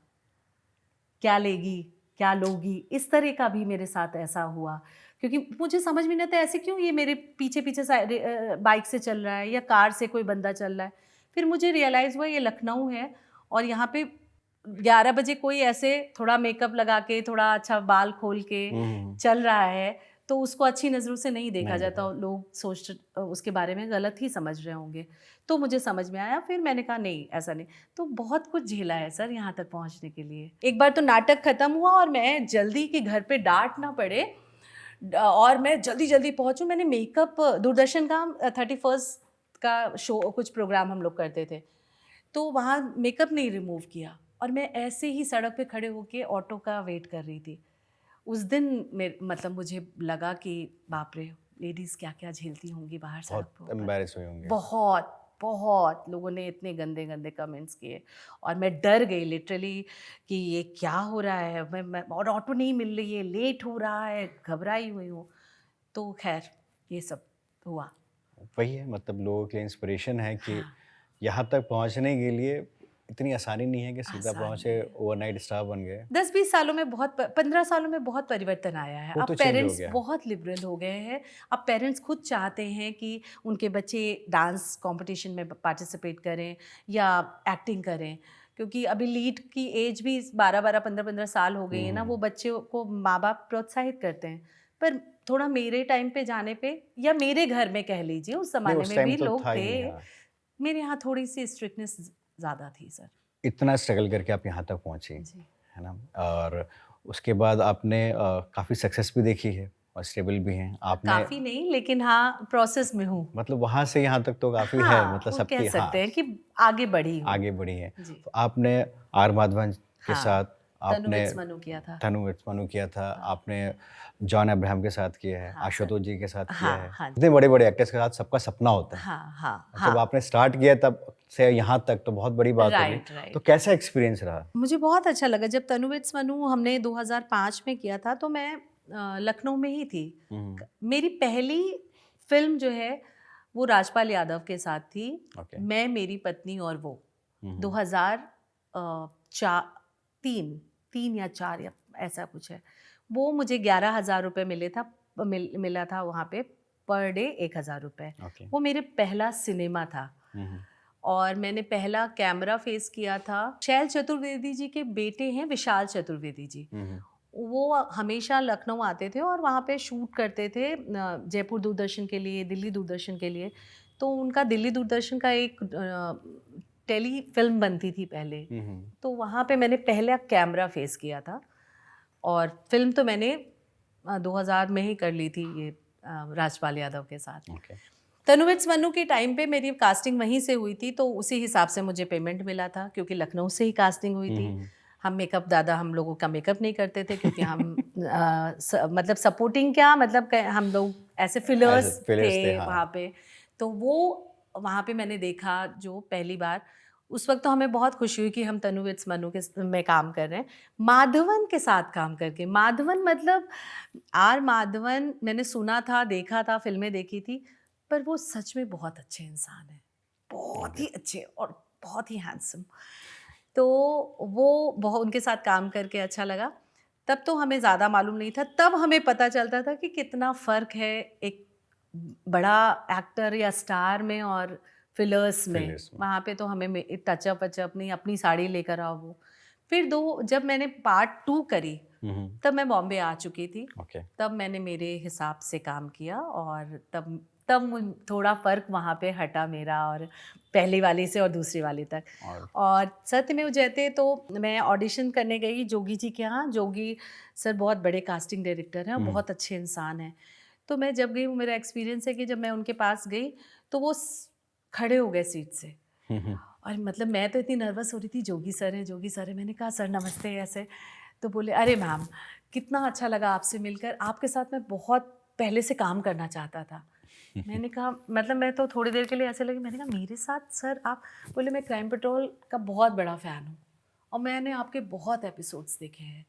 S2: क्या लेगी, क्या लोगी, इस तरह का भी मेरे साथ ऐसा हुआ, क्योंकि मुझे समझ में नहीं आता ऐसे क्यों ये मेरे पीछे बाइक से चल रहा है या कार से कोई बंदा चल रहा है। फिर मुझे रियलाइज़ हुआ ये लखनऊ है और यहाँ पे 11 बजे कोई ऐसे थोड़ा मेकअप लगा के, थोड़ा अच्छा बाल खोल के चल रहा है, तो उसको अच्छी नज़रों से नहीं देखा जाता, लोग उसके बारे में गलत ही समझ रहे होंगे। तो मुझे समझ में आया, फिर मैंने कहा नहीं ऐसा नहीं। तो बहुत कुछ झेला है सर यहाँ तक पहुँचने के लिए। एक बार तो नाटक ख़त्म हुआ और मैं जल्दी कि घर पे डांट ना पड़े और मैं जल्दी पहुँचूँ। मैंने मेकअप, दूरदर्शन का 31 का शो, कुछ प्रोग्राम हम लोग करते थे, तो वहाँ मेकअप नहीं रिमूव किया और मैं ऐसे ही सड़क पे खड़े होके ऑटो का वेट कर रही थी। उस दिन मतलब मुझे लगा कि बाप रे, लेडीज़ क्या क्या झेलती होंगी बाहर सड़क पर।
S1: बहुत एम्बैरेस हुई होंगी।
S2: बहुत लोगों ने इतने गंदे कमेंट्स किए और मैं डर गई लिटरली कि ये क्या हो रहा है, मैं और ऑटो नहीं मिल रही है, लेट हो रहा है, घबराई हुई हूँ। तो खैर ये सब हुआ।
S1: वही है, मतलब लोगों के लिए इंस्पिरेशन है कि यहाँ तक पहुँचने के लिए इतनी आसानी नहीं है कि सीधा पहुँचे, ओवरनाइट स्टार बन गए।
S2: 10-20 सालों में 15 सालों में बहुत परिवर्तन आया है। अब पेरेंट्स बहुत लिबरल हो गए हैं। अब पेरेंट्स खुद चाहते हैं कि उनके बच्चे डांस कंपटीशन में पार्टिसिपेट करें या एक्टिंग करें, क्योंकि अभी लीड की एज भी 12-12, 15-15 साल हो गई है ना, वो बच्चे को माँ बाप प्रोत्साहित करते हैं। पर थोड़ा मेरे टाइम पे जाने पे, या मेरे घर में कह लीजिए, उस ज़माने में भी लोग थे, मेरे यहाँ थोड़ी सी स्ट्रिक्टनेस ज़्यादा थी सर।
S1: इतना स्ट्रगल करके आप यहाँ तक पहुँची, है ना, और उसके बाद आपने काफ़ी सक्सेस भी देखी है और स्टेबल भी हैं आपने।
S2: काफ़ी नहीं, लेकिन हाँ प्रोसेस में हूँ।
S1: मतलब वहाँ से यहाँ तक तो काफ़ी है, मतलब सबकी
S2: कह सकते हैं कि आगे बढ़ी
S1: है। तो आपने आर माधवन के साथ आपने
S2: मनु किया था।
S1: तनु मनु किया था, आपने जॉन अब्राहम के साथ किया है,
S2: हाँ,
S1: आशुतोष जी के साथ किया
S2: हाँ,
S1: है।
S2: हाँ,
S1: इतने बड़े-बड़े एक्टर्स के साथ सबका सपना होता है।
S2: हाँ, हाँ,
S1: जब
S2: हाँ।
S1: आपने स्टार्ट किया तब से यहाँ तक तो बहुत बड़ी बात होगी।
S2: Right, right.
S1: तो कैसा एक्सपीरियंस रहा?
S2: मुझे बहुत अच्छा लगा जब तनु मनु हमने 2005 में किया था, तो मैं लखनऊ में ही थी। मेरी पहली फिल्म जो है वो राजपाल यादव के साथ थी।
S1: ओके।
S2: मैं, मेरी पत्नी और वो 2003 3 या 4 या ऐसा कुछ है। वो मुझे 11,000 रुपये मिला था वहाँ पे, पर डे 1,000 रुपये।
S1: ओके।
S2: वो मेरे पहला सिनेमा था और मैंने पहला कैमरा फेस किया था। शैल चतुर्वेदी जी के बेटे हैं विशाल चतुर्वेदी जी, वो हमेशा लखनऊ आते थे और वहाँ पे शूट करते थे जयपुर दूरदर्शन के लिए, दिल्ली दूरदर्शन के लिए। तो उनका दिल्ली दूरदर्शन का एक टेली फिल्म बनती थी पहले, तो वहाँ पे मैंने पहला कैमरा फेस किया था और फिल्म तो मैंने 2000 में ही कर ली थी ये राजपाल यादव के साथ। तनु मनु के टाइम पे मेरी कास्टिंग वहीं से हुई थी, तो उसी हिसाब से मुझे पेमेंट मिला था क्योंकि लखनऊ से ही कास्टिंग हुई थी। हम हम लोगों का मेकअप नहीं करते थे क्योंकि हम मतलब सपोर्टिंग क्या मतलब हम लोग ऐसे फिलर्स थे हाँ। वहाँ पे। तो वो वहाँ पे मैंने देखा जो पहली बार, उस वक्त तो हमें बहुत खुशी हुई कि हम तनु मनु के में काम कर रहे हैं। माधवन के साथ काम करके, माधवन मतलब आर माधवन मैंने सुना था, देखा था, फिल्में देखी थी, पर वो सच में बहुत अच्छे इंसान हैं, बहुत ही अच्छे और बहुत ही हैंडसम। तो वो बहुत उनके साथ काम करके अच्छा लगा। तब तो हमें ज़्यादा मालूम नहीं था, तब हमें पता चलता था कि कितना फ़र्क है एक बड़ा एक्टर या स्टार में और फिलर्स में। वहाँ पे तो हमें टचअप नहीं, अपनी साड़ी लेकर आओ वो। फिर जब मैंने पार्ट 2 करी तब मैं बॉम्बे आ चुकी थी। तब मैंने मेरे हिसाब से काम किया और तब थोड़ा फ़र्क वहाँ पे हटा मेरा और पहली वाली से और दूसरी वाली तक। और सत्यमेव जयते तो मैं ऑडिशन करने गई जोगी जी के यहाँ। जोगी सर बहुत बड़े कास्टिंग डायरेक्टर हैं, बहुत अच्छे इंसान हैं। तो मैं जब गई, वो मेरा एक्सपीरियंस है कि जब मैं उनके पास गई तो वो खड़े हो गए सीट से और मतलब मैं तो इतनी नर्वस हो रही थी, जोगी सर है। मैंने कहा सर नमस्ते ऐसे, तो बोले अरे मैम कितना अच्छा लगा आपसे मिलकर, आपके साथ मैं बहुत पहले से काम करना चाहता था। मैंने कहा मतलब मैं तो थोड़ी देर के लिए ऐसे लगी, मैंने कहा मेरे साथ सर आप? बोले मैं क्राइम पेट्रोल का बहुत बड़ा फ़ैन हूँ और मैंने आपके बहुत एपिसोड्स देखे हैं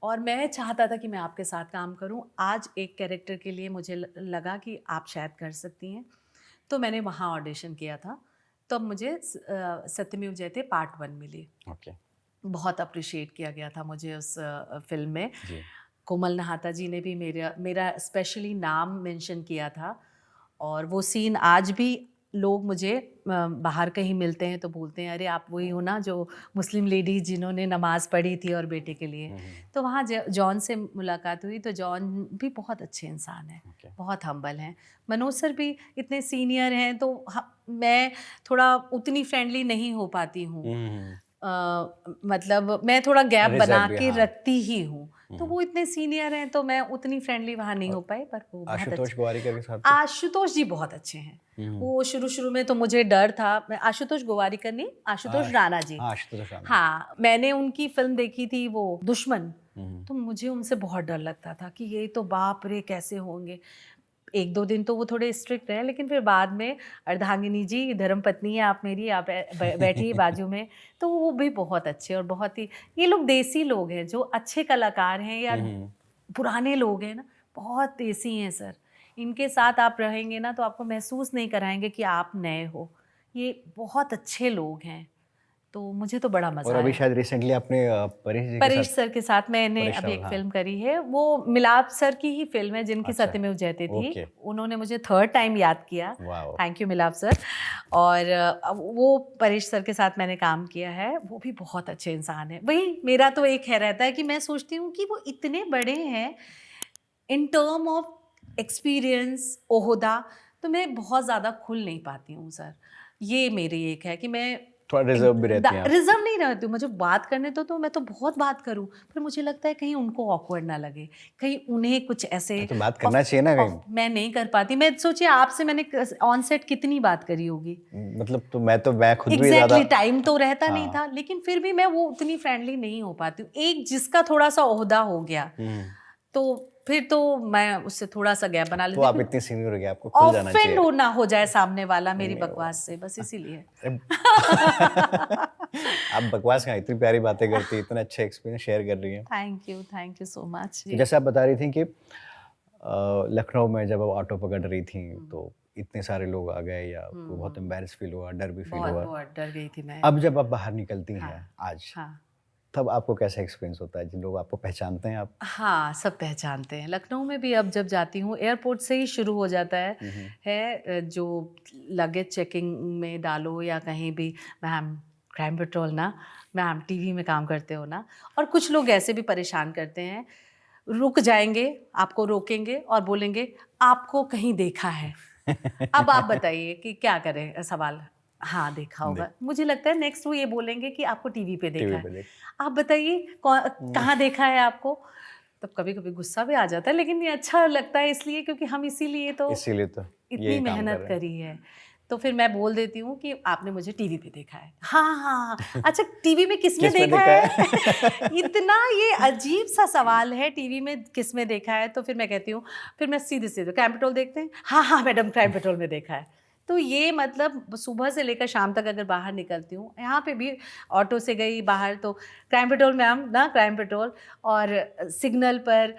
S2: और मैं चाहता था कि मैं आपके साथ काम करूं। आज एक कैरेक्टर के लिए मुझे लगा कि आप शायद कर सकती हैं, तो मैंने वहाँ ऑडिशन किया था। तब मुझे सत्यमेव जयते पार्ट 1 मिली। बहुत अप्रिशिएट किया गया था मुझे उस फिल्म में। कोमल नहाता जी ने भी मेरा स्पेशली नाम मेंशन किया था और वो सीन आज भी लोग मुझे बाहर कहीं मिलते हैं तो बोलते हैं अरे आप वही हो ना जो मुस्लिम लेडी जिन्होंने नमाज़ पढ़ी थी और बेटे के लिए। तो वहाँ जॉन से मुलाकात हुई, तो जॉन भी बहुत अच्छे इंसान हैं, बहुत हम्बल हैं। मनोज सर भी इतने सीनियर हैं तो मैं थोड़ा उतनी फ्रेंडली नहीं हो पाती हूँ। मतलब मैं थोड़ा गैप बना के रखती ही हूँ, तो वो इतने सीनियर हैं तो मैं उतनी फ्रेंडली वहाँ नहीं हो पाई। पर वो
S1: आशुतोष गोवारिकर के साथ,
S2: आशुतोष जी बहुत अच्छे हैं। वो शुरू में तो मुझे डर था। मैं आशुतोष गोवारिकर नहीं, आशुतोष राणा जी। हाँ, मैंने उनकी फिल्म देखी थी वो दुश्मन, तो मुझे उनसे बहुत डर लगता था कि ये तो बाप रे कैसे होंगे। 1-2 दिन तो वो थोड़े स्ट्रिक्ट रहे, लेकिन फिर बाद में अर्धांगिनी जी धर्म पत्नी है आप मेरी, आप बैठिए बाजू में, तो वो भी बहुत अच्छे और बहुत ही, ये लोग देसी लोग हैं जो अच्छे कलाकार हैं या पुराने लोग हैं ना, बहुत देसी हैं सर। इनके साथ आप रहेंगे ना तो आपको महसूस नहीं कराएंगे कि आप नए हो। ये बहुत अच्छे लोग हैं, तो मुझे तो बड़ा मजा आया।
S1: और अभी शायद रिसेंटली आपने
S2: परेश सर के साथ मैंने अभी एक फिल्म करी है, वो मिलाप सर की ही फिल्म है जिनकी सत्यमेव जयते थी। उन्होंने मुझे 3rd टाइम याद किया, थैंक यू मिलाप सर। और वो परेश सर के साथ मैंने काम किया है, वो भी बहुत अच्छे इंसान है। वही मेरा तो एक है रहता है कि मैं सोचती हूँ कि वो इतने बड़े हैं इन टर्म ऑफ एक्सपीरियंस, ओहदा, तो मैं बहुत ज़्यादा खुल नहीं पाती हूँ सर। ये मेरी एक है कि मैं
S1: थोड़ा रिजर्व भी रहती हैं आप।
S2: रिजर्व नहीं रहती हूँ, मुझे बात करने तो मैं तो बहुत बात करूँ, पर मुझे लगता है कहीं उनको ऑकवर्ड ना लगे, कहीं उन्हें कुछ ऐसे
S1: तो बात करना चाहिए ना कहीं।
S2: मैं नहीं कर पाती। मैं सोचिए आपसे मैंने ऑन सेट कितनी बात करी होगी।
S1: मतलब तो मैं खुद भी
S2: एग्जैक्टली
S1: ज्यादा
S2: टाइम तो रहता नहीं
S1: हाँ।
S2: था, लेकिन फिर भी मैं वो उतनी फ्रेंडली नहीं हो पाती हूँ। एक जिसका थोड़ा सा ओहदा हो गया तो फिर तो मैं उससे थोड़ा सा गैप बना लेती
S1: तो
S2: हूँ,
S1: आप इतनी सीनियर हो गए, आपको खुल जाना चाहिए।
S2: ऑफेंड ना हो जाए सामने वाला मेरी बकवास से, बस इसीलिए।
S1: आप बकवास कहाँ, इतनी प्यारी बातें करती है, इतना अच्छा एक्सपीरियंस शेयर कर रही हैं।
S2: Thank you so much.
S1: जैसे आप बता रही थी कि लखनऊ में जब आप ऑटो पकड़ रही थी तो इतने सारे लोग आ गए, या आपको बहुत एम्बैरेस फील हुआ, डर भी फील हुआ?
S2: बहुत डर गई थी मैं।
S1: अब जब आप बाहर निकलती हैं आज,
S2: हाँ
S1: तब आपको कैसा एक्सपीरियंस होता है? जिन लोग आपको पहचानते हैं आप?
S2: हाँ, सब पहचानते हैं। लखनऊ में भी अब जब जाती हूँ, एयरपोर्ट से ही शुरू हो जाता है जो लगेज चेकिंग में डालो या कहीं भी, मैम क्राइम पेट्रोल ना, मैम टीवी में काम करते हो ना। और कुछ लोग ऐसे भी परेशान करते हैं, रुक जाएंगे, आपको रोकेंगे और बोलेंगे आपको कहीं देखा है। अब आप बताइए कि क्या करें सवाल। हाँ देखा होगा, मुझे लगता है नेक्स्ट वो ये बोलेंगे कि आपको टीवी पे देखा है। आप बताइए कहाँ देखा है आपको। तब कभी कभी गुस्सा भी आ जाता है, लेकिन ये अच्छा लगता है इसलिए क्योंकि हम इसीलिए तो इतनी मेहनत करी है। तो फिर मैं बोल देती हूँ कि आपने मुझे टीवी पे देखा है। हाँ, अच्छा टीवी में किसमें देखा है? इतना ये अजीब सा सवाल है, टीवी में किसमें देखा है। तो फिर मैं कहती हूँ, फिर मैं सीधे क्राइम पेट्रोल देखते हैं? हाँ मैडम क्राइम पेट्रोल में देखा है। तो ये मतलब सुबह से लेकर शाम तक अगर बाहर निकलती हूँ, यहाँ पे भी ऑटो से गई बाहर तो क्राइम पेट्रोल मैम ना, क्राइम पेट्रोल, और सिग्नल पर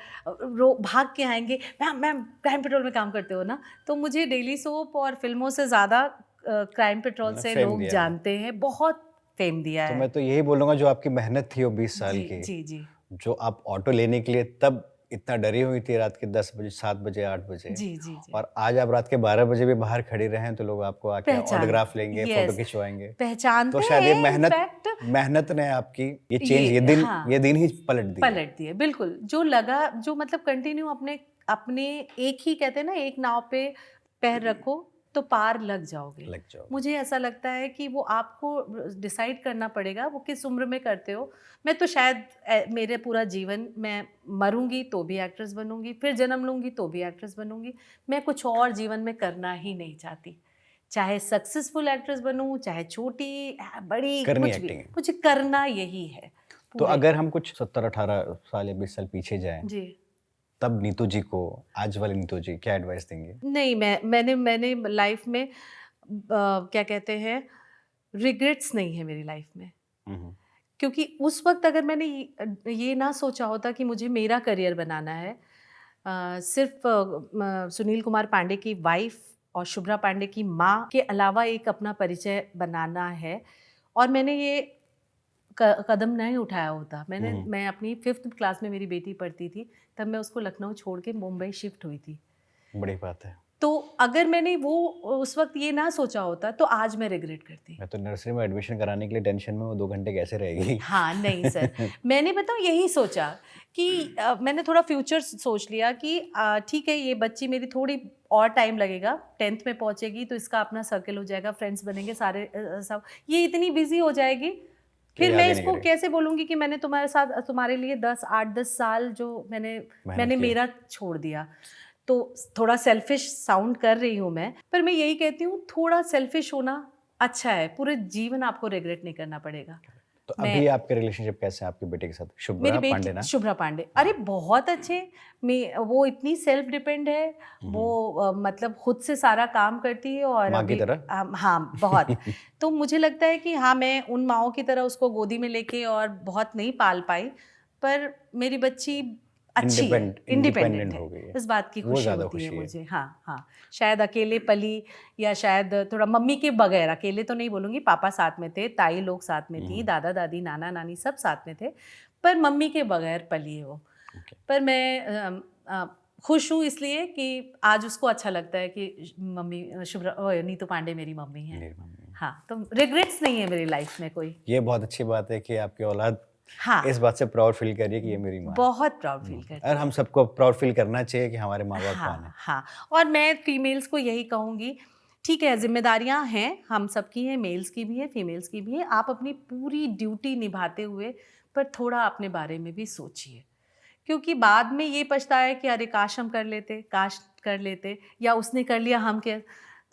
S2: भाग के आएंगे, मैम क्राइम पेट्रोल में काम करते हो ना। तो मुझे डेली सोप और फिल्मों से ज़्यादा क्राइम पेट्रोल से लोग जानते हैं, बहुत फेम दिया है।
S1: तो मैं तो यही बोलूँगा, जो आपकी मेहनत थी वो 20 साल की,
S2: जी,
S1: जो आप ऑटो लेने के लिए तब इतना डरी हुई थी रात के 10 बजे, 7 बजे, 8 बजे,
S2: जी।
S1: और आज आप रात के 12 बजे भी बाहर खड़ी रहें तो लोग आपको आके ऑटोग्राफ लेंगे, फोटो खिंचवाएंगे,
S2: पहचानते
S1: तो शायद ये
S2: हैं।
S1: मेहनत ने आपकी ये चेंज, ये दिन ही पलट दिए।
S2: बिल्कुल, जो लगा, जो मतलब कंटिन्यू अपने एक ही कहते हैं ना, एक नाव पे पैर रखो तो पार लग जाओगे। मुझे ऐसा लगता है कि वो आपको डिसाइड करना पड़ेगा वो किस उम्र में करते हो। मैं तो शायद मेरे पूरा जीवन, मैं मरूंगी तो भी एक्ट्रेस बनूंगी, फिर जन्म लूंगी तो भी एक्ट्रेस बनूंगी। मैं कुछ और जीवन में करना ही नहीं चाहती, चाहे सक्सेसफुल एक्ट्रेस बनूं, चाहे छोटी बड़ी, कुछ भी, मुझे करना यही है।
S1: तो अगर हम कुछ 17-18 साल या 20 साल पीछे जाएं जी, तब नीतू जी को, आज वाली नीतू जी, क्या एडवाइस देंगे? नहीं, मैंने लाइफ में क्या कहते हैं, रिग्रेट्स नहीं है मेरी लाइफ में। क्योंकि उस वक्त अगर मैंने ये ना सोचा होता कि मुझे मेरा करियर बनाना है, सिर्फ सुनील कुमार पांडे की वाइफ और शुभ्रा पांडे की माँ के अलावा एक अपना परिचय बनाना है, और मैंने ये कदम नहीं उठाया होता। मैं अपनी 5th क्लास में, मेरी बेटी पढ़ती थी तब, मैं उसको लखनऊ छोड़ के मुंबई शिफ्ट हुई थी। बड़ी बात है। तो अगर मैंने वो उस वक्त ये ना सोचा होता तो आज मैं रिग्रेट करती। मैं तो नर्सरी में एडमिशन कराने के लिए टेंशन में, वो 2 घंटे कैसे रहेगी। हाँ नहीं सर, मैंने बताऊँ यही सोचा कि मैंने थोड़ा फ्यूचर सोच लिया कि ठीक है, ये बच्ची मेरी थोड़ी और टाइम लगेगा, 10th में पहुँचेगी तो इसका अपना सर्कल हो जाएगा, फ्रेंड्स बनेंगे सारे, सब ये इतनी बिजी हो जाएगी, फिर मैं इसको कैसे बोलूँगी कि मैंने तुम्हारे लिए 8-10 साल जो मैंने मेरा छोड़ दिया। तो थोड़ा सेल्फिश साउंड कर रही हूँ मैं, पर मैं यही कहती हूँ थोड़ा सेल्फिश होना अच्छा है, पूरे जीवन आपको रिग्रेट नहीं करना पड़ेगा। तो अभी आपके रिलेशनशिप कैसे हैं आपके बेटे के साथ? शुभ्रा पांडे ना? शुभ्रा पांडे, अरे बहुत अच्छे। वो इतनी सेल्फ डिपेंड है, वो मतलब खुद से सारा काम करती है, और माँ की तरह। हाँ बहुत। तो मुझे लगता है कि हाँ, मैं उन माँओं की तरह उसको गोदी में लेके और बहुत नहीं पाल पाई, पर मेरी बच्ची अच्छी इंडिपेंडेंट हो गई है, इस बात की खुशी होती है मुझे। हाँ, शायद अकेले पली, या शायद थोड़ा मम्मी के बगैर, अकेले तो नहीं बोलूँगी, पापा साथ में थे, ताई लोग साथ में थी, दादा दादी नाना नानी सब साथ में थे, पर मम्मी के बगैर पली है वो। पर मैं खुश हूँ इसलिए कि आज उसको अच्छा लगता है कि मम्मी नीतू पांडे मेरी मम्मी है। हाँ, तो रिग्रेट्स नहीं है मेरी लाइफ में कोई। ये बहुत अच्छी बात है कि आपकी औलाद इस बात से प्राउड फील करिए कि ये मेरी माँ, बहुत प्राउड फील करती है। और हम सबको प्राउड फील करना चाहिए कि हमारे माँ बाप कौन है। हाँ, और मैं फीमेल्स को यही कहूँगी,
S2: ठीक है, जिम्मेदारियां हैं, हम सबकी हैं, मेल्स की भी है, फीमेल्स की भी है। आप अपनी पूरी ड्यूटी निभाते हुए पर थोड़ा अपने बारे में भी सोचिए, क्योंकि बाद में ये पछताए कि अरे काश हम कर लेते, काश कर लेते, या उसने कर लिया हम क्या।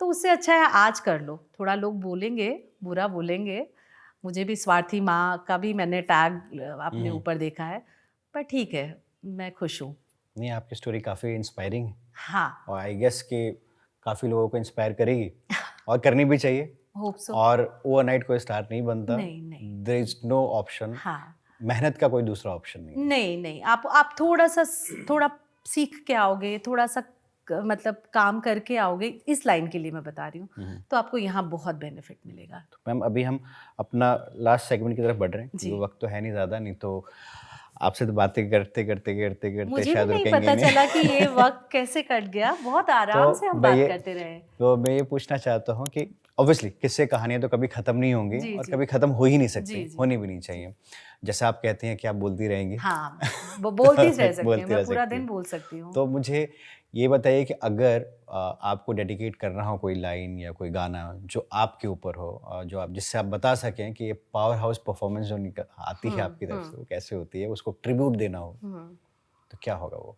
S2: तो उससे अच्छा है आज कर लो। थोड़ा लोग बोलेंगे, बुरा बोलेंगे, मुझे भी स्वार्थी माँ का भी मैंने टैग अपने ऊपर देखा है, पर ठीक है, मैं खुश हूँ।
S1: नहीं, आपकी स्टोरी काफ़ी इंस्पायरिंग है
S2: हाँ,
S1: और आई गेस कि काफ़ी लोगों को इंस्पायर करेगी और करनी भी चाहिए।
S2: Hope so.
S1: और ओवरनाइट कोई स्टार नहीं बनता,
S2: नहीं, नहीं।
S1: देयर इज नो ऑप्शन,
S2: हाँ,
S1: मेहनत का कोई दूसरा ऑप्शन नहीं है।
S2: नहीं, नहीं, आप थोड़ा सीख के आओगे, थोड़ा-सा मतलब काम करके आओगे, इस लाइन के लिए मैं बता रही हूँ, तो आपको यहाँ बहुत बेनिफिट मिलेगा।
S1: तो मैम अभी हम अपना लास्ट सेगमेंट की तरफ बढ़ रहे हैं,
S2: जी।
S1: क्योंकि वक्त तो है नहीं ज़्यादा, नहीं तो आपसे तो बातें करते करते करते करते
S2: मुझे भी
S1: शायद
S2: नहीं
S1: रुकेंगे
S2: पता
S1: नहीं।
S2: चला कि ये वक्त कैसे कट गया, बहुत आराम से हम बात करते रहे।
S1: तो मैं ये पूछना चाहता हूँ कि ऑब्वियसली किस्से कहानियाँ तो कभी ख़त्म नहीं होंगी
S2: जी,
S1: और
S2: जी।
S1: कभी ख़त्म हो ही नहीं सकती,
S2: जी, जी।
S1: होनी भी नहीं चाहिए। जैसे आप कहते हैं कि आप बोलती रहेंगी।
S2: हाँ, वो बोलती रह सकती हूँ,
S1: बोलती रह
S2: मैं पूरा
S1: सकती
S2: दिन
S1: हैं।
S2: बोल सकती हूँ।
S1: तो मुझे ये बताइए कि अगर आपको डेडिकेट करना हो कोई लाइन या कोई गाना जो आपके ऊपर हो, जो आप जिससे आप बता सकें कि ये पावर हाउस परफॉर्मेंस जो आती है आपकी तरफ से वो कैसे होती है, उसको ट्रिब्यूट देना हो, तो क्या होगा वो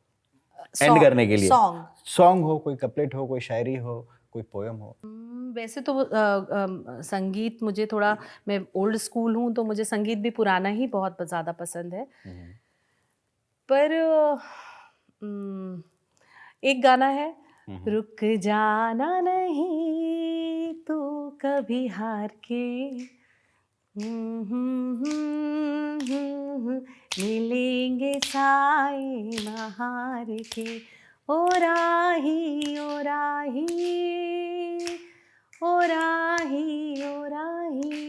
S1: एंड करने के लिए?
S2: सॉन्ग।
S1: सॉन्ग हो, कोई कपलेट हो, कोई शायरी हो, कोई पोयम हो।
S2: वैसे तो संगीत मुझे थोड़ा, मैं ओल्ड स्कूल हूँ तो मुझे संगीत भी पुराना ही बहुत ज़्यादा पसंद है। पर एक गाना है, रुक जाना नहीं तू कभी हार के, मिलेंगे साए नहार के, ओ राही ओ राही ओ राही ओ राही।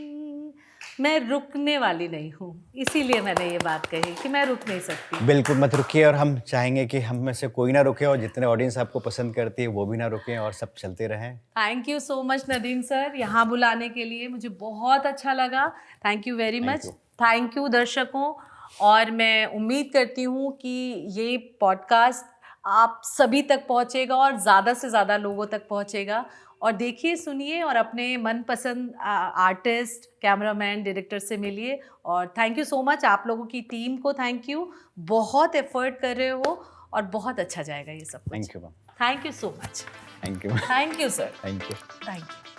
S2: मैं रुकने वाली नहीं हूँ, इसीलिए मैंने ये बात कही कि मैं रुक नहीं सकती।
S1: बिल्कुल मत रुकिए, और हम चाहेंगे कि हम में से कोई ना रुके और जितने ऑडियंस आपको पसंद करती है वो भी ना रुकें और सब चलते रहें।
S2: Thank you so much Nadeem sir, यहाँ बुलाने के लिए मुझे बहुत अच्छा लगा। Thank you very
S1: Thank
S2: much.
S1: you.
S2: Thank you दर्शकों, और मैं उम्मीद करती हूँ कि ये पॉडकास्ट आप सभी तक पहुँचेगा और ज़्यादा से ज़्यादा लोगों तक पहुँचेगा। और देखिए, सुनिए और अपने मनपसंद आर्टिस्ट, कैमरामैन, डायरेक्टर से मिलिए। और थैंक यू सो मच आप लोगों की टीम को, थैंक यू, बहुत एफर्ट कर रहे हो और बहुत अच्छा जाएगा ये सब कुछ।
S1: Thank you ma'am.
S2: Thank you so much.
S1: Thank you.
S2: Thank you sir.
S1: Thank you.
S2: Thank you.